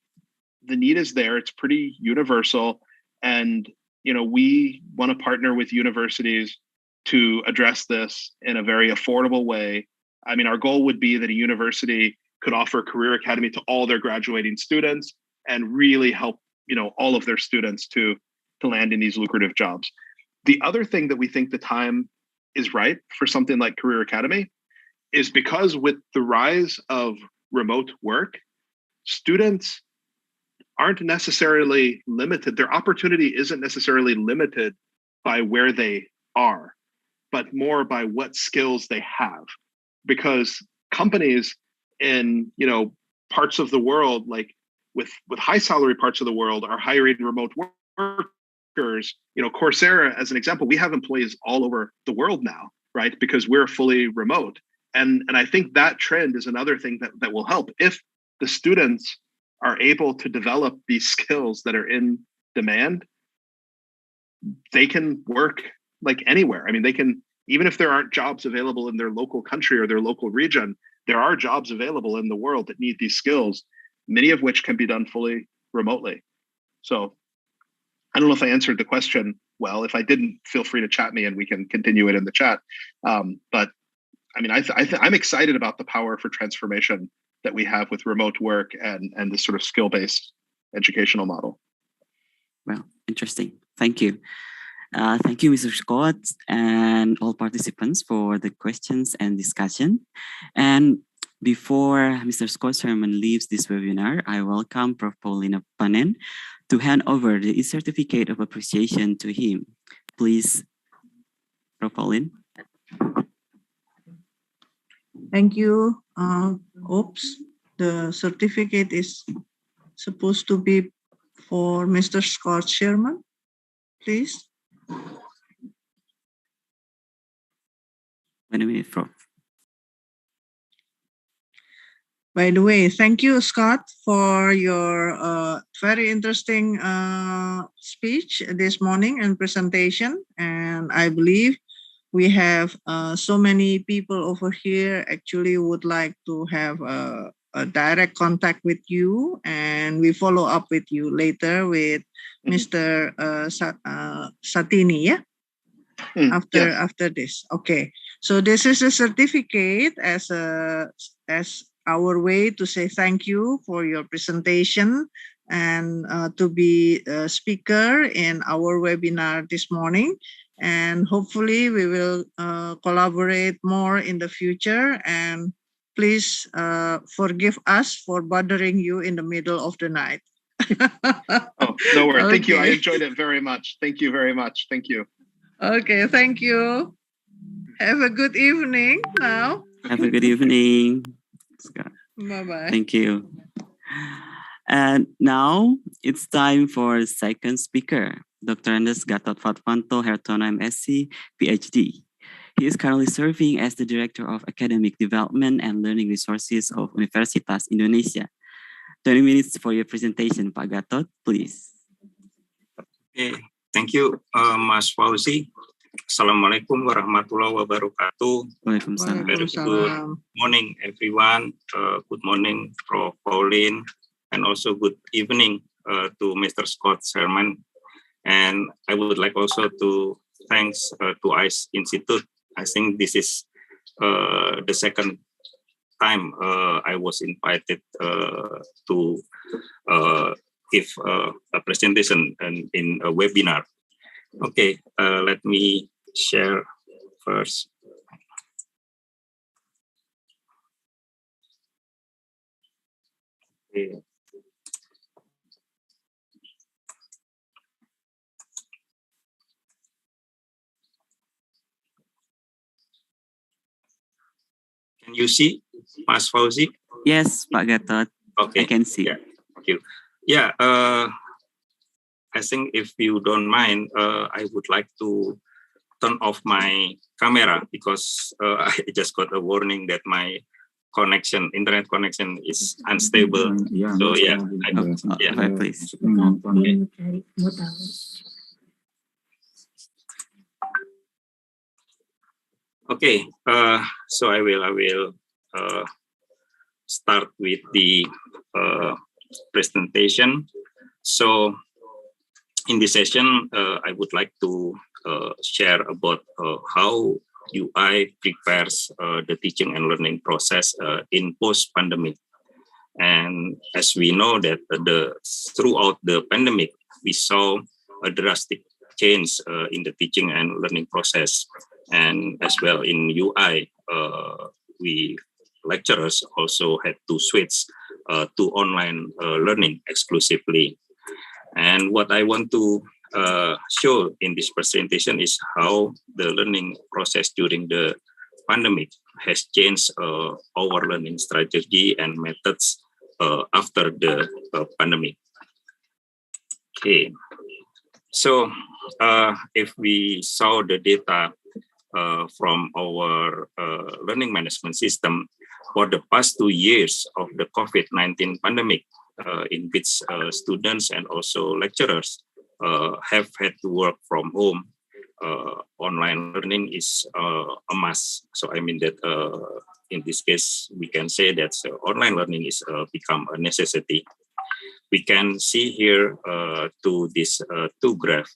the need is there. It's pretty universal. And, you know, we want to partner with universities to address this in a very affordable way. I mean, our goal would be that a university could offer Career Academy to all their graduating students and really help, you know, all of their students to land in these lucrative jobs. The other thing that we think the time is right for something like Career Academy is because with the rise of remote work, students aren't necessarily limited. Their opportunity isn't necessarily limited by where they are, but more by what skills they have. Because companies in, you know, parts of the world, like with high salary parts of the world, are hiring remote workers. You know, Coursera, as an example, we have employees all over the world now, right? Because we're fully remote. And I think that trend is another thing that will help. If the students are able to develop these skills that are in demand, they can work like anywhere. I mean, they can, even if there aren't jobs available in their local country or their local region, there are jobs available in the world that need these skills, many of which can be done fully remotely. So I don't know if I answered the question well. If I didn't, feel free to chat me and we can continue it in the chat. But I mean, I'm excited about the power for transformation that we have with remote work and this sort of skill-based educational model. Well, interesting. Thank you. Thank you, Mr. Scott, and all participants for the questions and discussion. And before Mr. Scott Shireman leaves this webinar, I welcome Prof. Paulina Pannen to hand over the certificate of appreciation to him. Please, Prof. Paulina. Thank you. Oops, the certificate is supposed to be for Mr. Scott Shireman, please. Wait a minute, Prof. By the way, thank you, Scott, for your very interesting speech this morning and presentation. And I believe we have so many people over here actually would like to have a direct contact with you, and we follow up with you later with Mr. Satini, yeah? After this. Okay. So this is a certificate as our way to say thank you for your presentation and to be a speaker in our webinar this morning. And hopefully we will collaborate more in the future. And please forgive us for bothering you in the middle of the night. Oh, no worries. Okay. Thank you. I enjoyed it very much. Thank you very much. Thank you. Okay, thank you. Have a good evening now. Have a good evening, Scott. Bye-bye. Thank you. And now it's time for the second speaker, Dr. Gatot Fatwanto, Hertono, M.Sc, Ph.D. He is currently serving as the Director of Academic Development and Learning Resources of Universitas Indonesia. 20 minutes for your presentation, Pak Gatot, please. Okay, thank you, Mas Fauzy. Assalamualaikum warahmatullahi wabarakatuh. Waalaikumsalam. Very good morning, everyone. Good morning, Prof. Pauline, and also good evening to Mr. Scott Shireman. And I would like also to thanks to ICE Institute. I think this is the second time I was invited to give a presentation in a webinar. Okay, let me share first. Okay. Can you see, Mas Fauzy? Yes, Pak Gatot. Okay. I can see. Yeah. Thank you. Yeah. I think if you don't mind, I would like to turn off my camera because I just got a warning that my internet connection is unstable. So yeah, Please. Okay. So I will start with the presentation. So in this session, I would like to share about how UI prepares the teaching and learning process in post-pandemic. And as we know that throughout the pandemic, we saw a drastic change in the teaching and learning process. And as well in UI, we lecturers also had to switch to online learning exclusively. And what I want to show in this presentation is how the learning process during the pandemic has changed our learning strategy and methods after the pandemic. Okay, so if we saw the data from our learning management system for the past 2 years of the COVID-19 pandemic, in which students and also lecturers have had to work from home, online learning is a must. So I mean that in this case, we can say that online learning is become a necessity. We can see here to this two graph,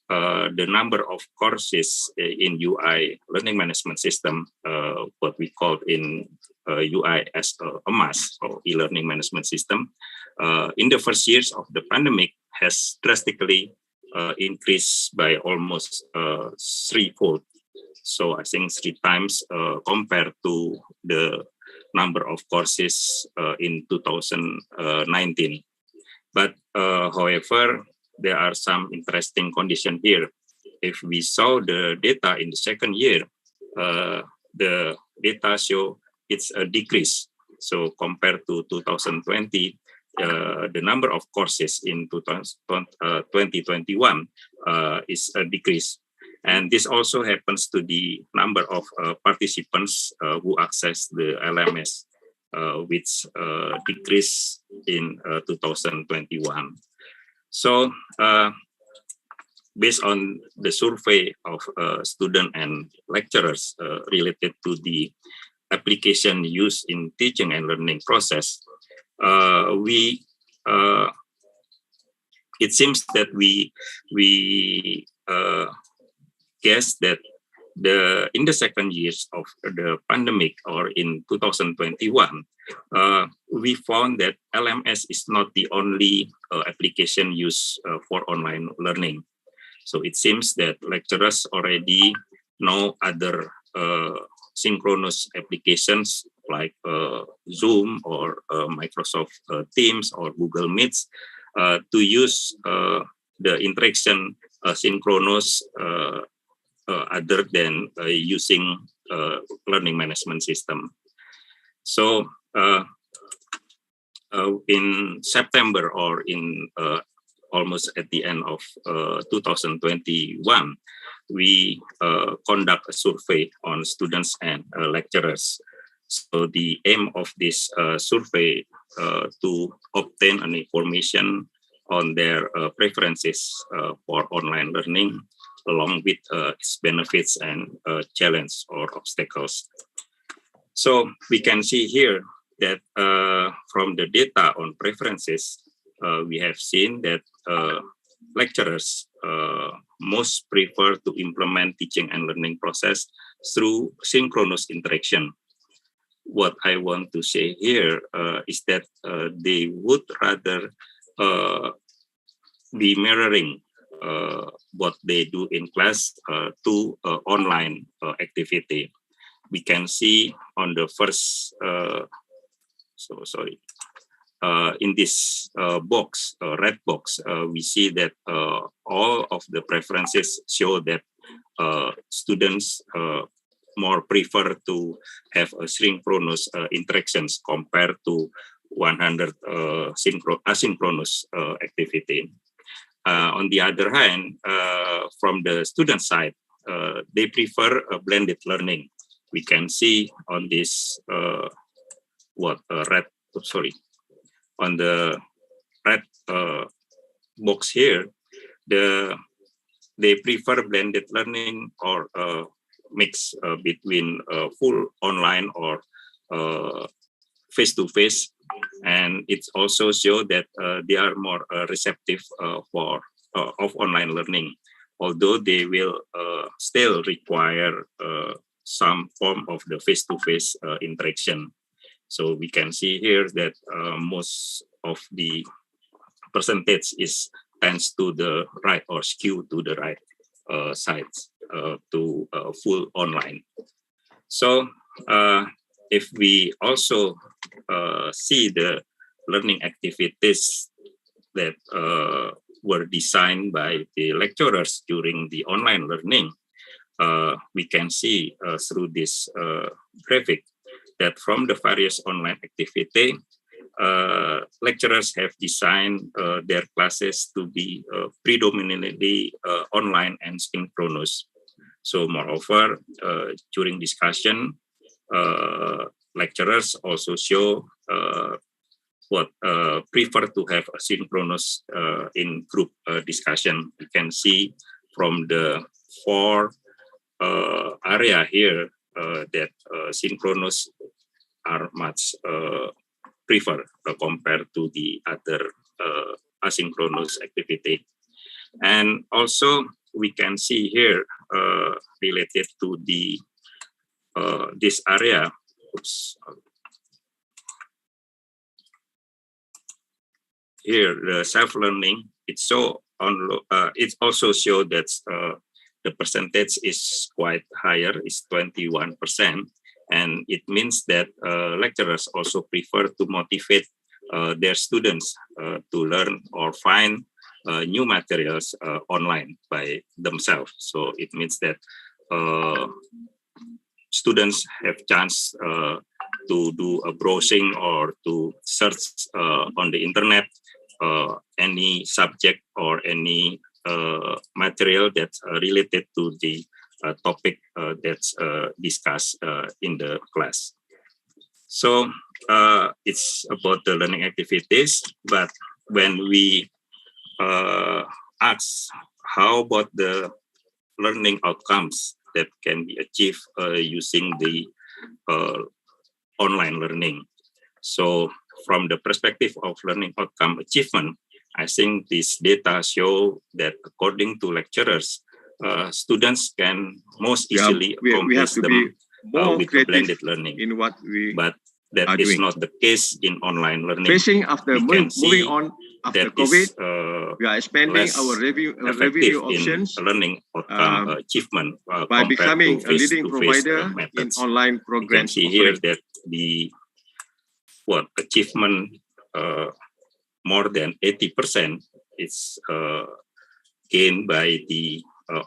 the number of courses in UI learning management system, what we call in UI as a must or e-learning management system, in the first years of the pandemic has drastically increased by almost threefold. So I think 3 times compared to the number of courses in 2019. But however, there are some interesting conditions here. If we saw the data in the second year, the data show it's a decrease. So compared to 2020, the number of courses in 2021 is a decrease. And this also happens to the number of participants who access the LMS, which decreased in 2021. So based on the survey of students and lecturers related to the application used in teaching and learning process, it seems that we guess that in the second years of the pandemic or in 2021, we found that LMS is not the only application used for online learning. So it seems that lecturers already know other synchronous applications like Zoom or Microsoft Teams or Google Meets to use the interaction synchronous other than using learning management system. So in September or in almost at the end of 2021, we conduct a survey on students and lecturers. So the aim of this survey to obtain an information on their preferences for online learning, along with its benefits and challenges or obstacles. So we can see here that from the data on preferences, we have seen that lecturers most prefer to implement teaching and learning process through synchronous interaction. What I want to say here is that they would rather be mirroring what they do in class to online activity. We can see on the first, in this box, red box, we see that all of the preferences show that students more prefer to have asynchronous interactions compared to 100 asynchronous activity. On the other hand, from the student side, they prefer a blended learning. We can see on this on the red box here, they prefer blended learning or mix between full online or face-to-face, and it also shows that they are more receptive for of online learning, although they will still require some form of the face-to-face interaction. So we can see here that most of the percentage tends to the right or skew to the right sides to full online. So if we also see the learning activities that were designed by the lecturers during the online learning, we can see through this graphic that from the various online activity, lecturers have designed their classes to be predominantly online and synchronous. So moreover, during discussion, lecturers also show prefer to have a synchronous in group discussion. You can see from the four area here that synchronous are much preferred compared to the other asynchronous activity. And also we can see here related to the this area. Here the self-learning, it also shows that the percentage is quite higher, is 21%, and it means that lecturers also prefer to motivate their students to learn or find new materials online by themselves. So it means that students have chance to do a browsing or to search on the internet any subject or any material that's related to the topic that's discussed in the class. So it's about the learning activities, but when we ask how about the learning outcomes that can be achieved using the online learning. So from the perspective of learning outcome achievement, I think this data show that according to lecturers, students can most easily accomplish them with blended learning. In what we but that is not the case in online learning. Facing after moving on after COVID, we are expanding our revenue options learning outcome achievement by becoming a leading provider in methods. online programs. You can see here that the achievement more than 80% is gained by the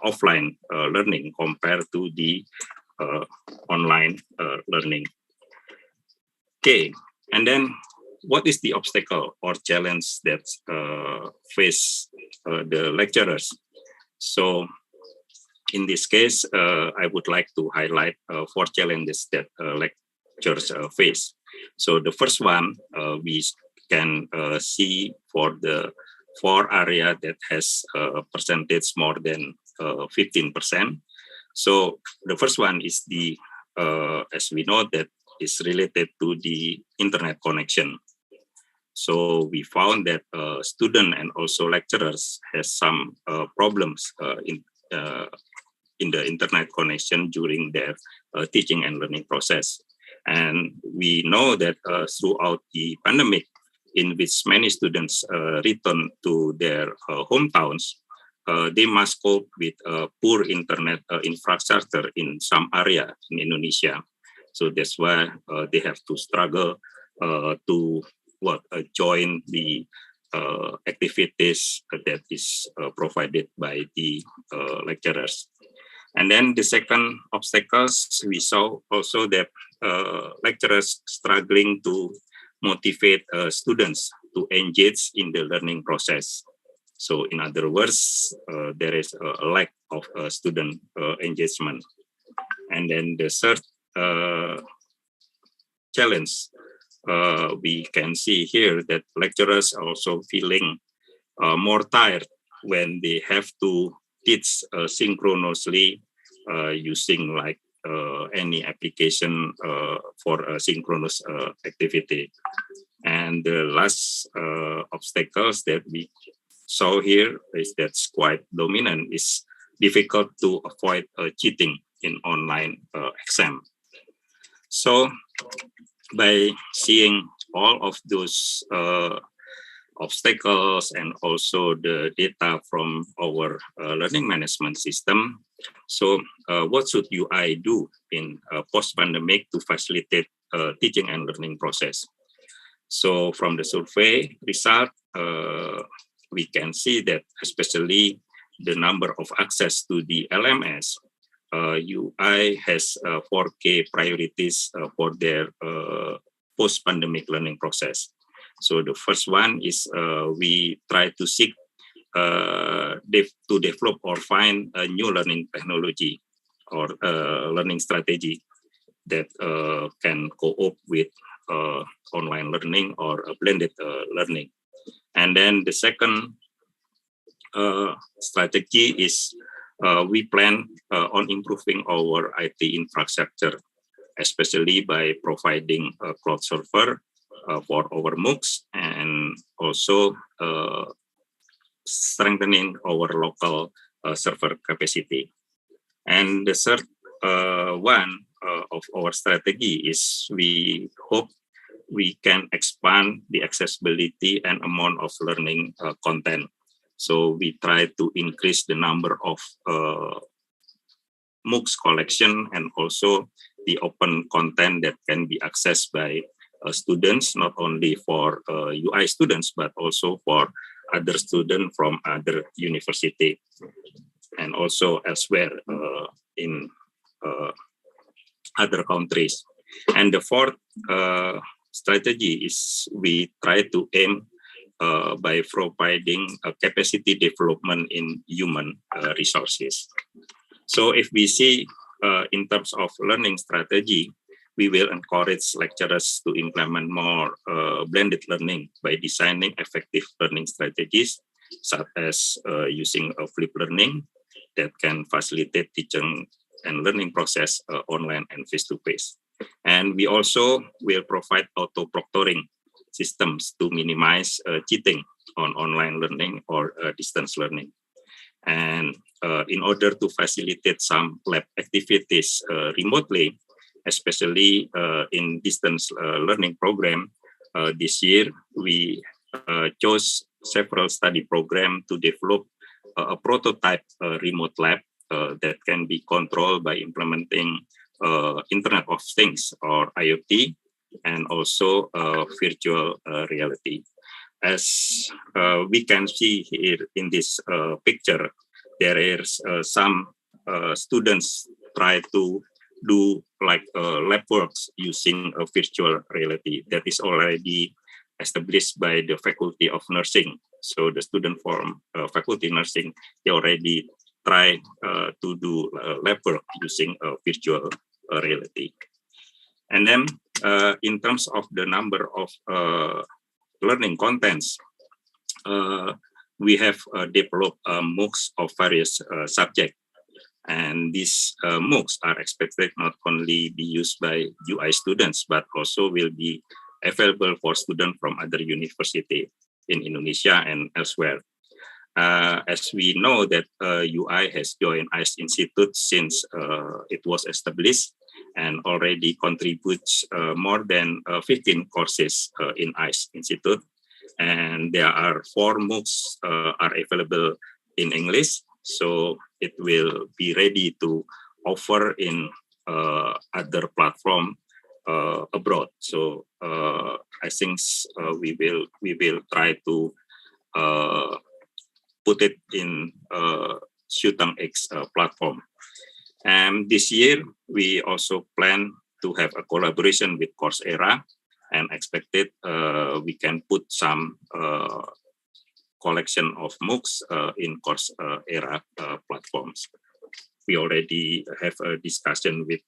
offline learning compared to the online learning. Okay, and then what is the obstacle or challenge that face the lecturers? So in this case, I would like to highlight 4 challenges that lecturers face. So the first one, we can see for the 4 area that has a percentage more than 15%. So the first one is the, as we know, that is related to the internet connection. So we found that students and also lecturers has some problems in the internet connection during their teaching and learning process. And we know that throughout the pandemic, in which many students return to their hometowns, they must cope with poor internet infrastructure in some area in Indonesia. So that's why they have to struggle to join the activities that is provided by the lecturers. And then the second obstacles, we saw also that lecturers struggling to motivate students to engage in the learning process. So in other words, there is a lack of student engagement. And then the third challenge, we can see here that lecturers are also feeling more tired when they have to teach synchronously using like any application for a synchronous activity. And the last obstacles that we saw here is that's quite dominant, is difficult to avoid cheating in online exam. So by seeing all of those obstacles and also the data from our learning management system, so what should UI do in post-pandemic to facilitate teaching and learning process? So from the survey result, we can see that especially the number of access to the LMS, UI has 4 key priorities for their post-pandemic learning process. So the first one is we try to seek to develop or find a new learning technology or learning strategy that can co-op with online learning or blended learning. And then the second strategy is we plan on improving our IT infrastructure, especially by providing a cloud server for our MOOCs and also strengthening our local server capacity. And the third one of our strategy is we hope we can expand the accessibility and amount of learning content. So we try to increase the number of MOOCs collection and also the open content that can be accessed by students, not only for UI students, but also for other students from other university and also elsewhere in other countries. And the fourth strategy is we try to aim by providing a capacity development in human resources. So if we see in terms of learning strategy, we will encourage lecturers to implement more blended learning by designing effective learning strategies, such as using a flipped learning that can facilitate teaching and learning process online and face-to-face. And we also will provide auto-proctoring systems to minimize cheating on online learning or distance learning. And in order to facilitate some lab activities remotely, especially in distance learning program, this year we chose several study programs to develop a prototype remote lab that can be controlled by implementing Internet of Things or IoT and also virtual reality. As we can see here in this picture, there is some students try to do like lab works using a virtual reality that is already established by the Faculty of Nursing. So the student from Faculty Nursing, they already try to do lab work using a virtual reality. And then in terms of the number of learning contents, we have developed MOOCs of various subjects. And these MOOCs are expected not only be used by UI students, but also will be available for students from other universities in Indonesia and elsewhere. As we know that UI has joined ICE Institute since it was established and already contributes more than 15 courses in ICE Institute. And there are 4 MOOCs are available in English. So it will be ready to offer in other platform abroad. So I think we will try to put it in X platform. And this year we also plan to have a collaboration with Coursera, and expected we can put some collection of MOOCs in Coursera platforms. We already have a discussion with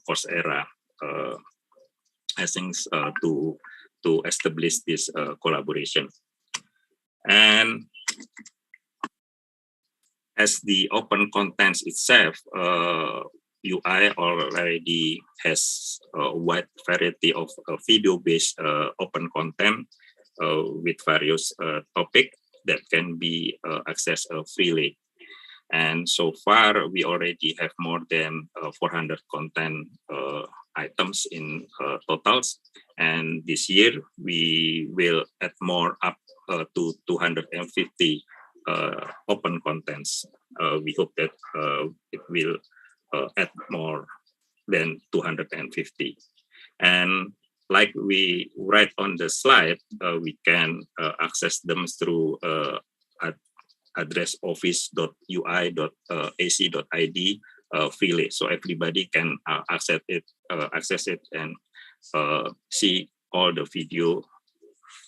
Coursera, I think, to establish this collaboration. And as the open contents itself, UI already has a wide variety of video-based open content with various topics that can be accessed freely. And so far, we already have more than 400 content items in totals. And this year, we will add more up to 250 open contents. We hope that it will add more than 250. And like we write on the slide, we can access them through address office.ui.ac.id freely. So everybody can access it and see all the video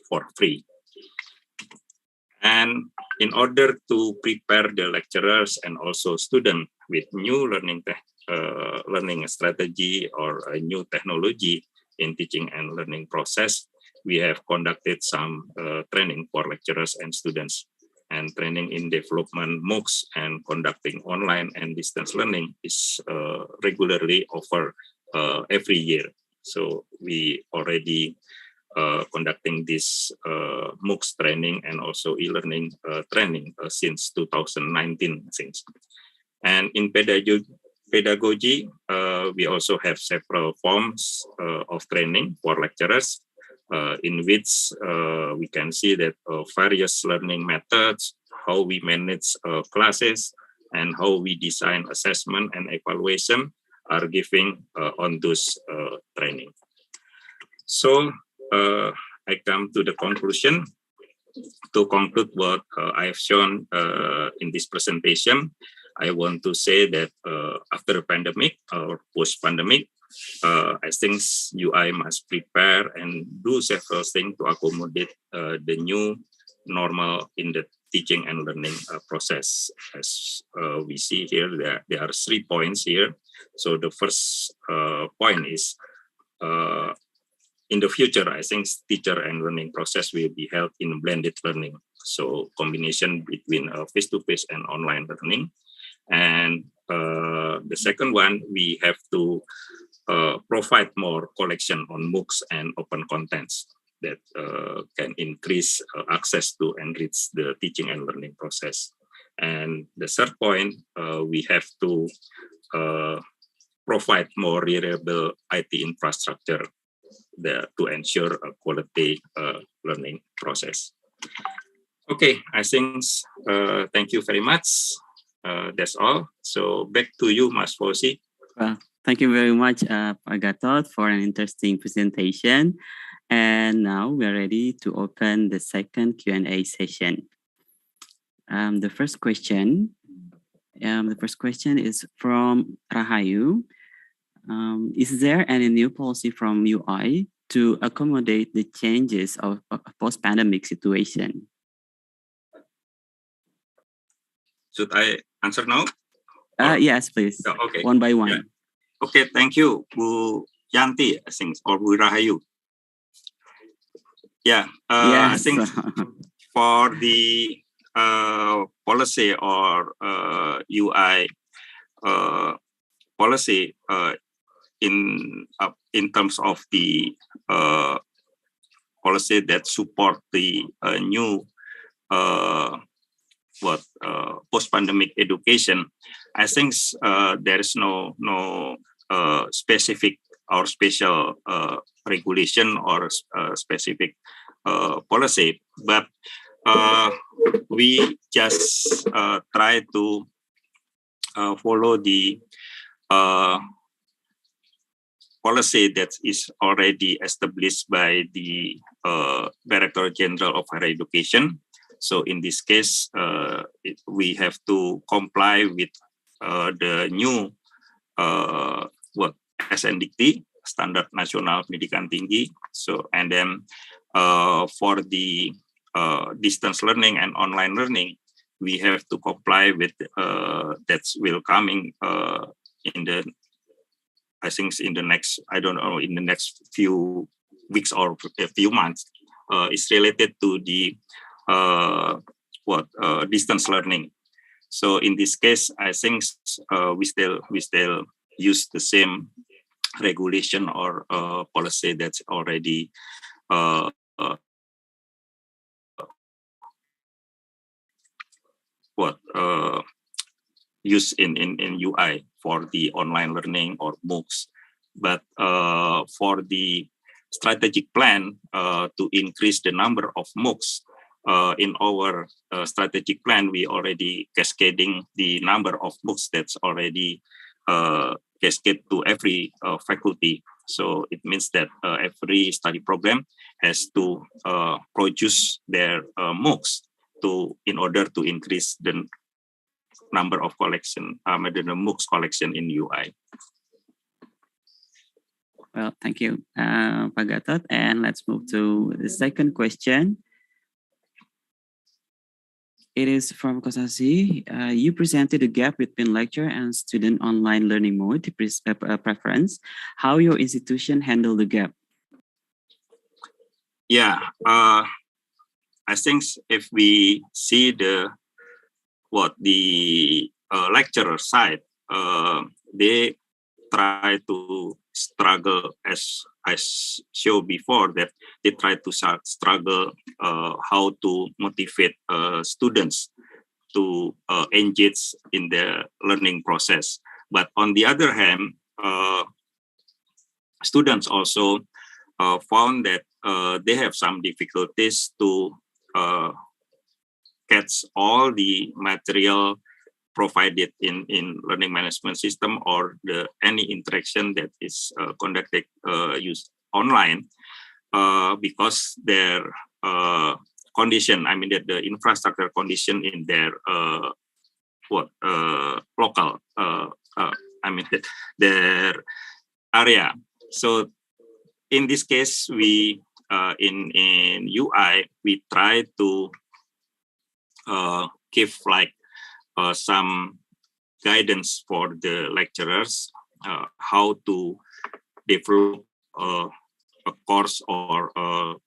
for free. And in order to prepare the lecturers and also students with new learning strategy or a new technology in teaching and learning process, we have conducted some training for lecturers and students, and training in development MOOCs and conducting online and distance learning is regularly offered every year. So we already conducting this MOOCs training and also e-learning training since 2019, I think. And in pedagogy, we also have several forms of training for lecturers, in which we can see that various learning methods, how we manage classes, and how we design assessment and evaluation are giving on those training. So I come to the conclusion. To conclude what I have shown in this presentation, I want to say that after a pandemic or post-pandemic, I think UI must prepare and do several things to accommodate the new normal in the teaching and learning process. As we see here, there are 3 points here. So the first point is, in the future, I think teacher and learning process will be held in blended learning. So combination between face-to-face and online learning. And the second one, we have to provide more collection on MOOCs and open contents that can increase access to enrich the teaching and learning process. And the third point, we have to provide more reliable IT infrastructure to ensure a quality learning process. Okay, I think thank you very much. That's all. So back to you, Mas Fauzy. Thank you very much, Pak Gatot, for an interesting presentation. And now we are ready to open the second Q&A session. The first question is from Rahayu. Is there any new policy from UI to accommodate the changes of a post-pandemic situation? Should I answer now? Yes, please. Oh, okay. One by one. Yeah. Okay, thank you, Bu Yanti, I think, or Bu Rahayu. Yeah, yes. I think for the policy or UI policy in terms of the policy that support the new post-pandemic education, I think there is no specific or special regulation or specific policy, but we just try to follow the policy that is already established by the Director General of Higher Education. So in this case, we have to comply with the new SNDT, Standard Nasional Pendidikan Tinggi. So, and then for the distance learning and online learning, we have to comply with that will coming in the, I think in the next, I don't know, in the next few weeks or a few months. It's related to the distance learning. So in this case, I think we still use the same regulation or policy that's already used in UI for the online learning or MOOCs. But for the strategic plan to increase the number of MOOCs, in our strategic plan, we already cascading the number of MOOCs that's already cascade to every faculty. So it means that every study program has to produce their MOOCs in order to increase the number of collection, the MOOCs collection in UI. Well, thank you, Pak Gatot. And let's move to the second question. It is from Kosasih. You presented the gap between lecture and student online learning mode preference. How your institution handle the gap? Yeah, I think if we see the lecturer side, they try to struggle, as I showed before, that they try to struggle how to motivate students to engage in the learning process. But on the other hand, students also found that they have some difficulties to catch all the material provided in learning management system or any interaction that is conducted used online because their condition, I mean that the infrastructure condition in their local, I mean their area. So in this case, we in UI we try to give like some guidance for the lecturers how to develop a course or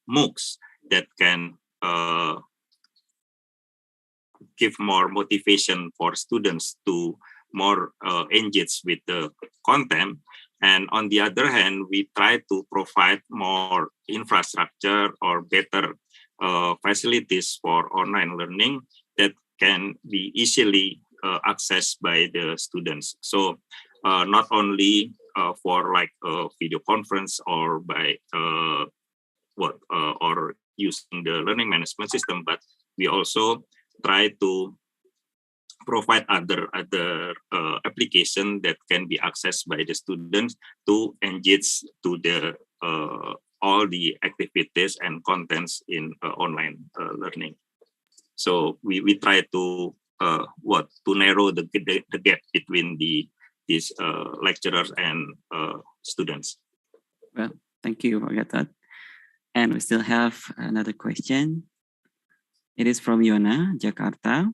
MOOCs that can give more motivation for students to more engage with the content. And on the other hand, we try to provide more infrastructure or better facilities for online learning that can be easily accessed by the students. So not only for like a video conference or by or using the learning management system, but we also try to provide other application that can be accessed by the students to engage to the all the activities and contents in online learning. So we try to narrow the gap between these lecturers and students. Well, thank you, Gatot. And we still have another question. It is from Yona, Jakarta.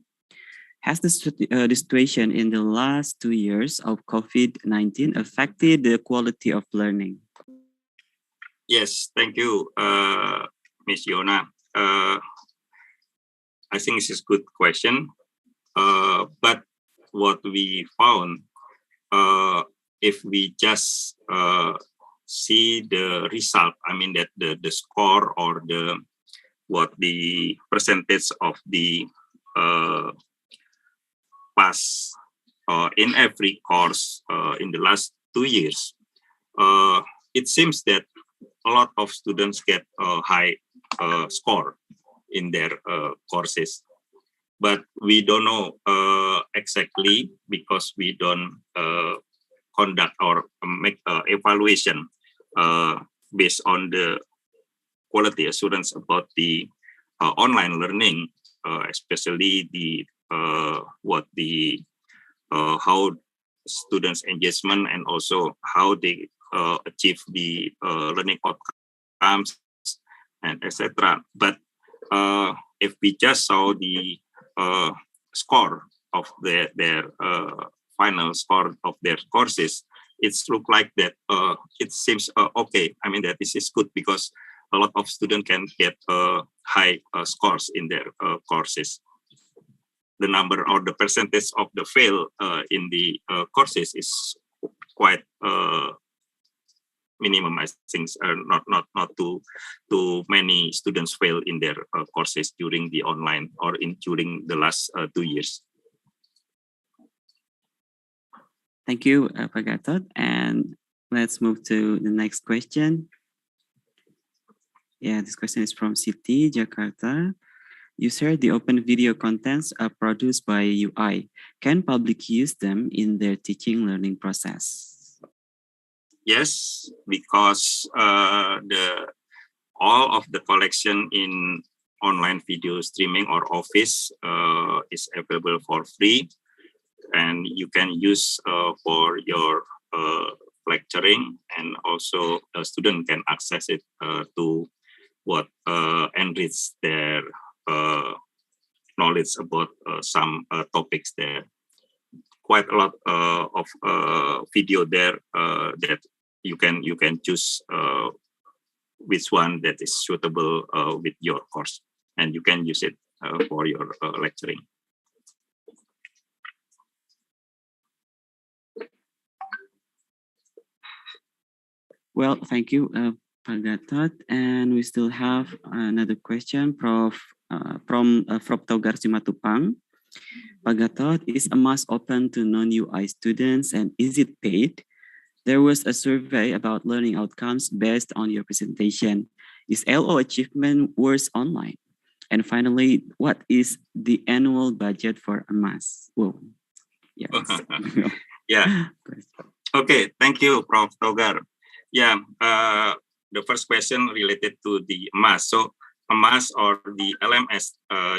Has the situation in the last 2 years of COVID-19 affected the quality of learning? Yes, thank you, Ms. Yona. I think this is a good question. But what we found, if we just see the result, I mean that the score or the percentage of the pass in every course in the last 2 years, it seems that a lot of students get a high score in their courses. But we don't know exactly because we don't conduct or make evaluation based on the quality assurance about the online learning, especially the how students' engagement and also how they achieve the learning outcomes and etc. But if we just saw the score of their final score of their courses, it's look like that it seems okay. I mean that this is good because a lot of students can get high scores in their courses. The number or the percentage of the fail in the courses is quite minimum. I think not too many students fail in their courses during the online or during the last 2 years. Thank you, Pak Gatot. And let's move to the next question. Yeah, this question is from Siti, Jakarta. You shared the open video contents are produced by UI. Can public use them in their teaching learning process? Yes, because all of the collection in online video streaming or Office is available for free, and you can use for your lecturing, and also a student can access it to enrich their knowledge about some topics there. Quite a lot of video there that you can choose which one that is suitable with your course, and you can use it for your lecturing. Well, thank you, Pak Gatot. And we still have another question, Prof. From Togar Simatupang. Pak Gatot, is M.Sc open to non-UI students and is it paid? There was a survey about learning outcomes based on your presentation. Is LO achievement worse online? And finally, what is the annual budget for M.Sc? Whoa. Yes. Yeah. Okay, thank you, Prof. Togar. Yeah, the first question related to the M.Sc. So M.Sc or the LMS,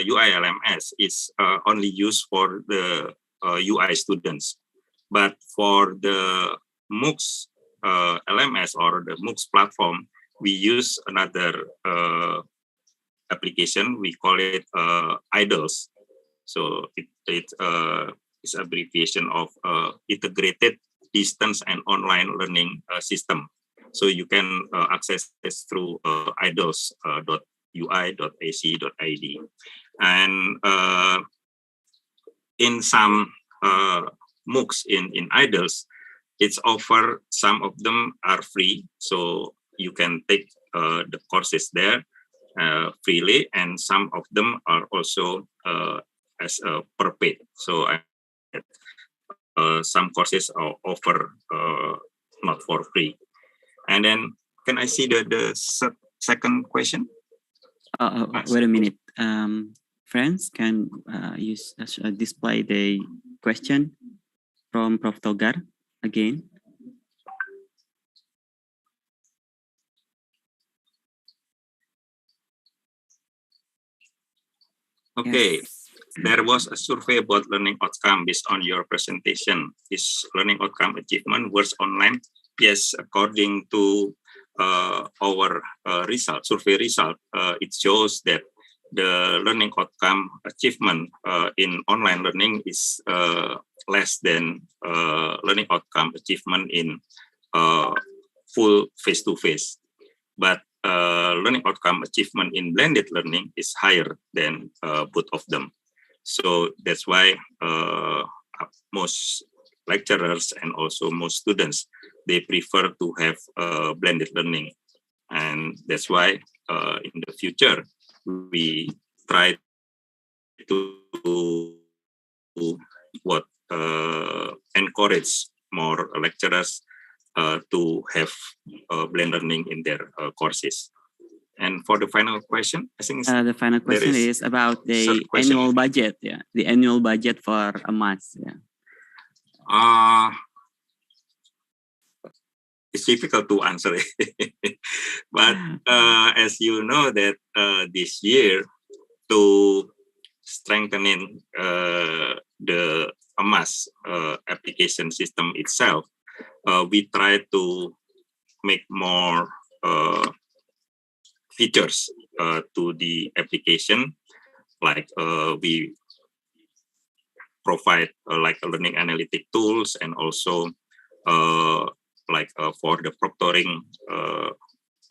UI LMS is only used for the UI students. But for the MOOCs LMS or the MOOCs platform, we use another application. We call it IDLES. So it is abbreviation of Integrated Distance and Online Learning System. So you can access this through idles.ui.ac.id. And in some MOOCs in IDLES, it's offer, some of them are free, so you can take the courses there freely, and some of them are also as per paid. So some courses are offer not for free. And then, can I see the second question? Wait a minute. Friends, can use display the question from Prof. Togar again? Okay. Yes. There was a survey about learning outcome based on your presentation. Is learning outcome achievement worse online? Yes, according to our survey result, it shows that the learning outcome achievement in online learning is less than learning outcome achievement in full face-to-face. But learning outcome achievement in blended learning is higher than both of them. So that's why most lecturers and also most students, they prefer to have blended learning. And that's why in the future, we try to encourage more lecturers to have blended learning in their courses. And for the final question, I think the final question is about the annual budget. Yeah, the annual budget for M.Sc. Yeah. it's difficult to answer. But as you know that this year, to strengthening the M.S. application system itself, we try to make more features to the application, like we provide like learning analytic tools, and also like for the proctoring,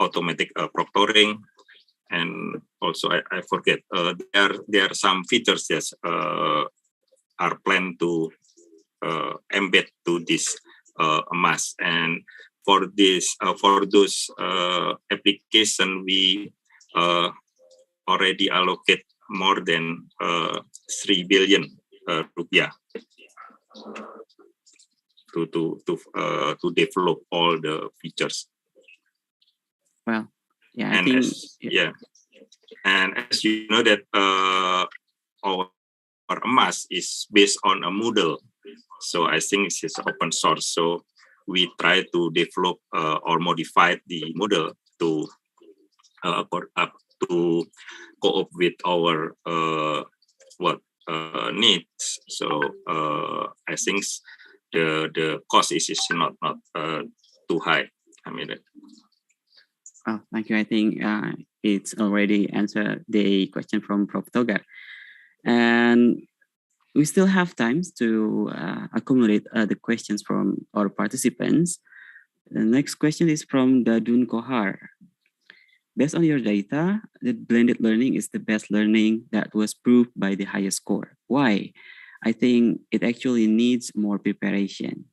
automatic proctoring, and also I forget there are some features that are planned to embed to this M.S. And for this for those application, we already allocate more than 3 billion rupiah to develop all the features. Well, yeah, and I think and as you know that our M.S. is based on a Moodle, so I think it's open source. So we try to develop or modify the Moodle to cope with our needs. So I think the cost is not too high. I mean. Oh, thank you. I think it's already answered the question from Prof. Togar. And we still have time to accumulate the questions from our participants. The next question is from Dadun Kohar. Based on your data, that blended learning is the best learning that was proved by the highest score. Why? I think it actually needs more preparation.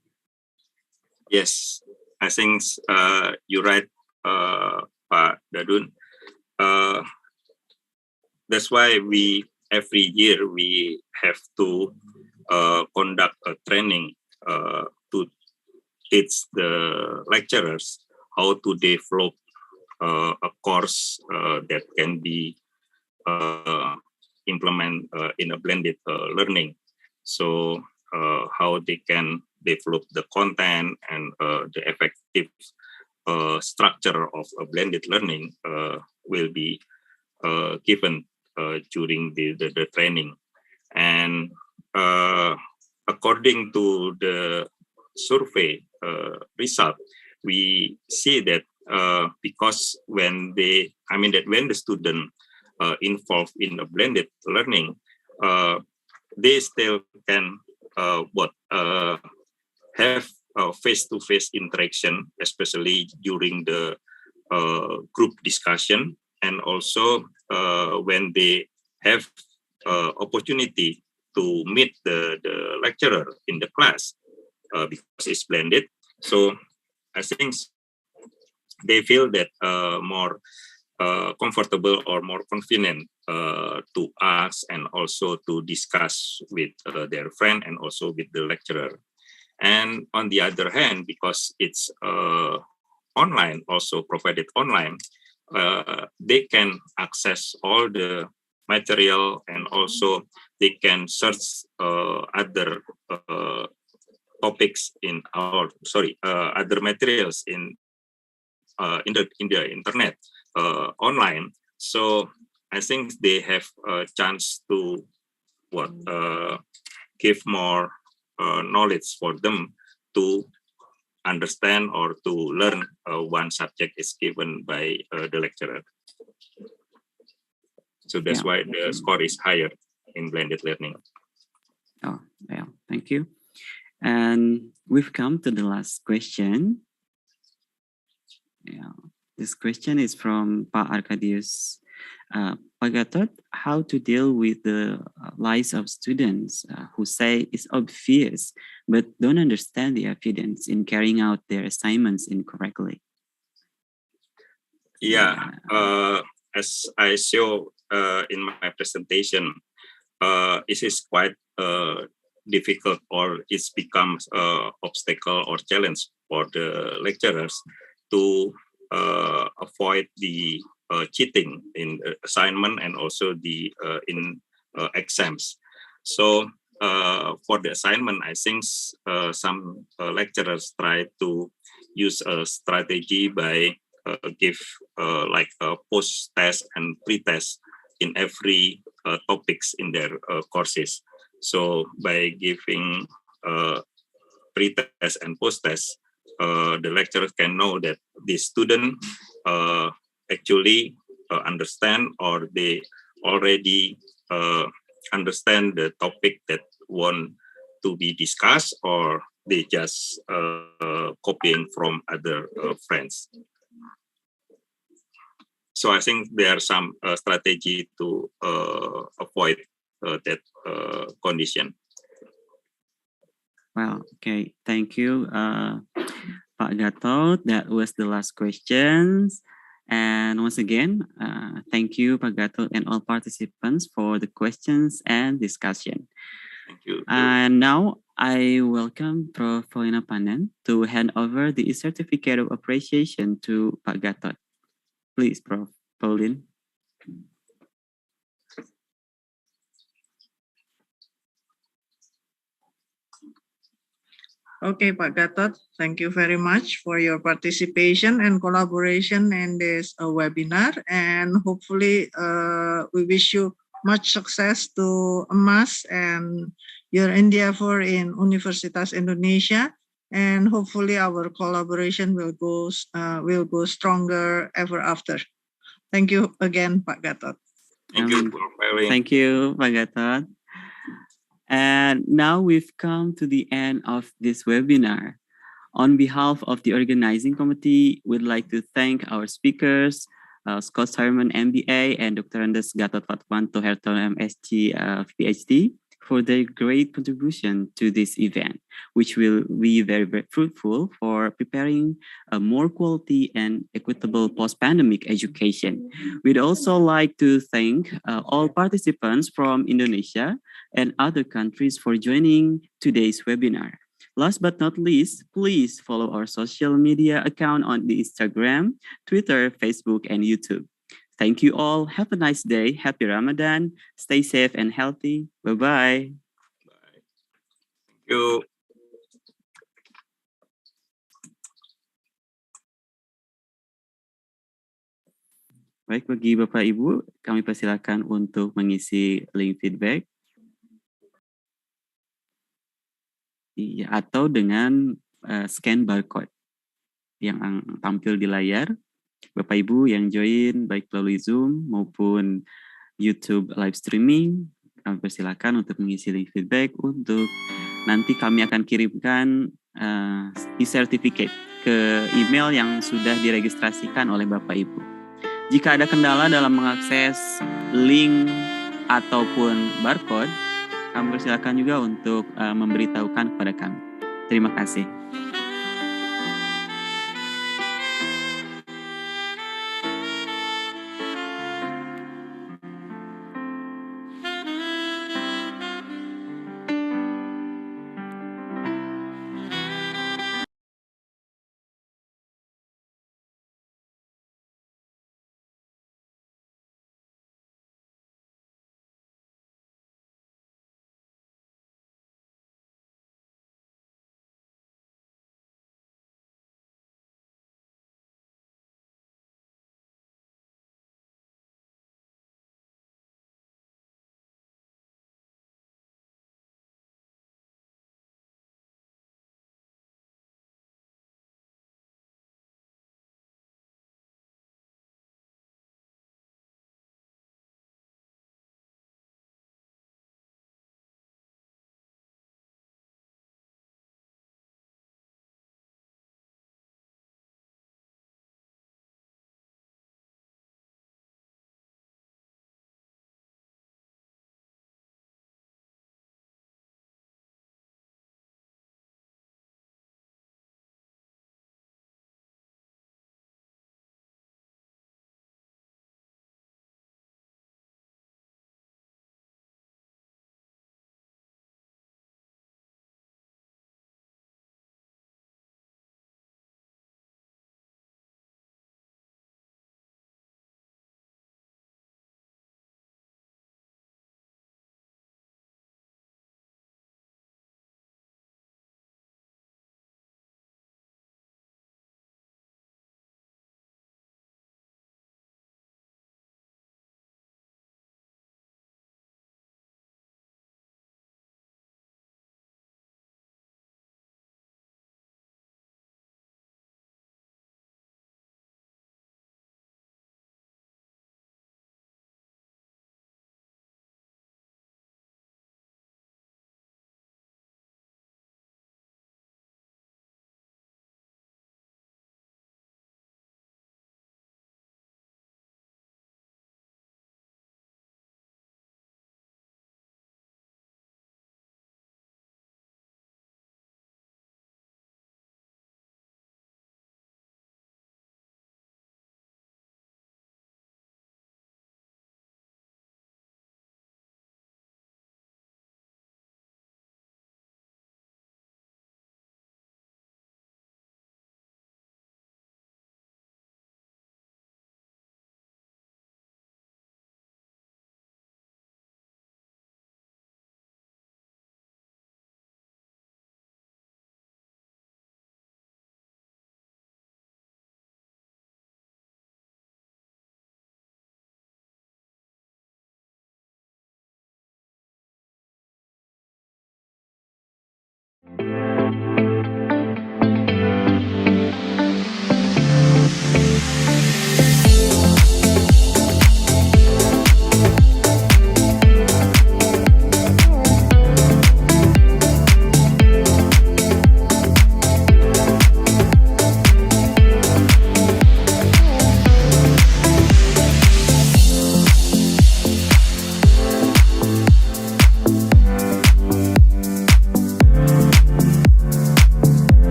Yes, I think you're right, Pak Dadun. That's why every year we have to conduct a training to teach the lecturers how to develop a course that can be implemented in a blended learning. So how they can develop the content and the effective structure of a blended learning will be given during the training. And according to the survey result, we see that because when the student involved in a blended learning, they still can have face-to-face interaction, especially during the group discussion, and also when they have opportunity to meet the lecturer in the class, because it's blended. So I think they feel that more comfortable or more confident to ask and also to discuss with their friend and also with the lecturer. And on the other hand, because it's online, also provided online, they can access all the material, and also they can search other topics in other materials in the internet online. So I think they have a chance to give more knowledge for them to understand or to learn one subject is given by the lecturer. So that's why the score is higher in blended learning. Oh, well, thank you. And we've come to the last question. Yeah, this question is from Pak Arkadius. Pak Gatot, how to deal with the lies of students who say it's obvious but don't understand the evidence in carrying out their assignments incorrectly? Yeah, as I show in my presentation, it is quite difficult, or it becomes obstacle or challenge for the lecturers to avoid the cheating in assignment and also the in exams. So for the assignment, I think some lecturers try to use a strategy by give like a post-test and pre-test in every topics in their courses. So by giving pre-test and post-test, the lecturer can know that the student actually understand, or they already understand the topic that want to be discussed, or they just copying from other friends. So I think there are some strategy to avoid that condition. Well, okay, thank you, Pak Gatot. That was the last questions. And once again, thank you, Pak Gatot, and all participants for the questions and discussion. Thank you. And now I welcome Prof. Paulina Pannen to hand over the certificate of appreciation to Pak Gatot. Please, Prof. Paulin. Okay, Pak Gatot, thank you very much for your participation and collaboration in this webinar. And hopefully we wish you much success to M.Mas and your endeavor in Universitas Indonesia. And hopefully our collaboration will go stronger ever after. Thank you again, Pak Gatot. Thank you, Prof. Thank you, Pak Gatot. And now we've come to the end of this webinar. On behalf of the organizing committee, we'd like to thank our speakers, Scott Shireman, MBA, and Dr. Gatot Fatwanto, Hertono, M.Sc, Ph.D, for their great contribution to this event, which will be very, very fruitful for preparing a more quality and equitable post-pandemic education. We'd also like to thank all participants from Indonesia and other countries for joining today's webinar. Last but not least, please follow our social media account on the Instagram, Twitter, Facebook, and YouTube. Thank you all. Have a nice day. Happy Ramadan. Stay safe and healthy. Bye-bye. Bye. Thank you. Baik, bagi Bapak Ibu, kami persilakan untuk mengisi link feedback. Iya, atau dengan scan barcode yang tampil di layar. Bapak Ibu yang join baik melalui Zoom maupun YouTube live streaming, kami persilakan untuk mengisi link feedback untuk nanti kami akan kirimkan e-certificate ke email yang sudah diregistrasikan oleh Bapak Ibu. Jika ada kendala dalam mengakses link ataupun barcode, kami persilakan juga untuk memberitahukan kepada kami. Terima kasih.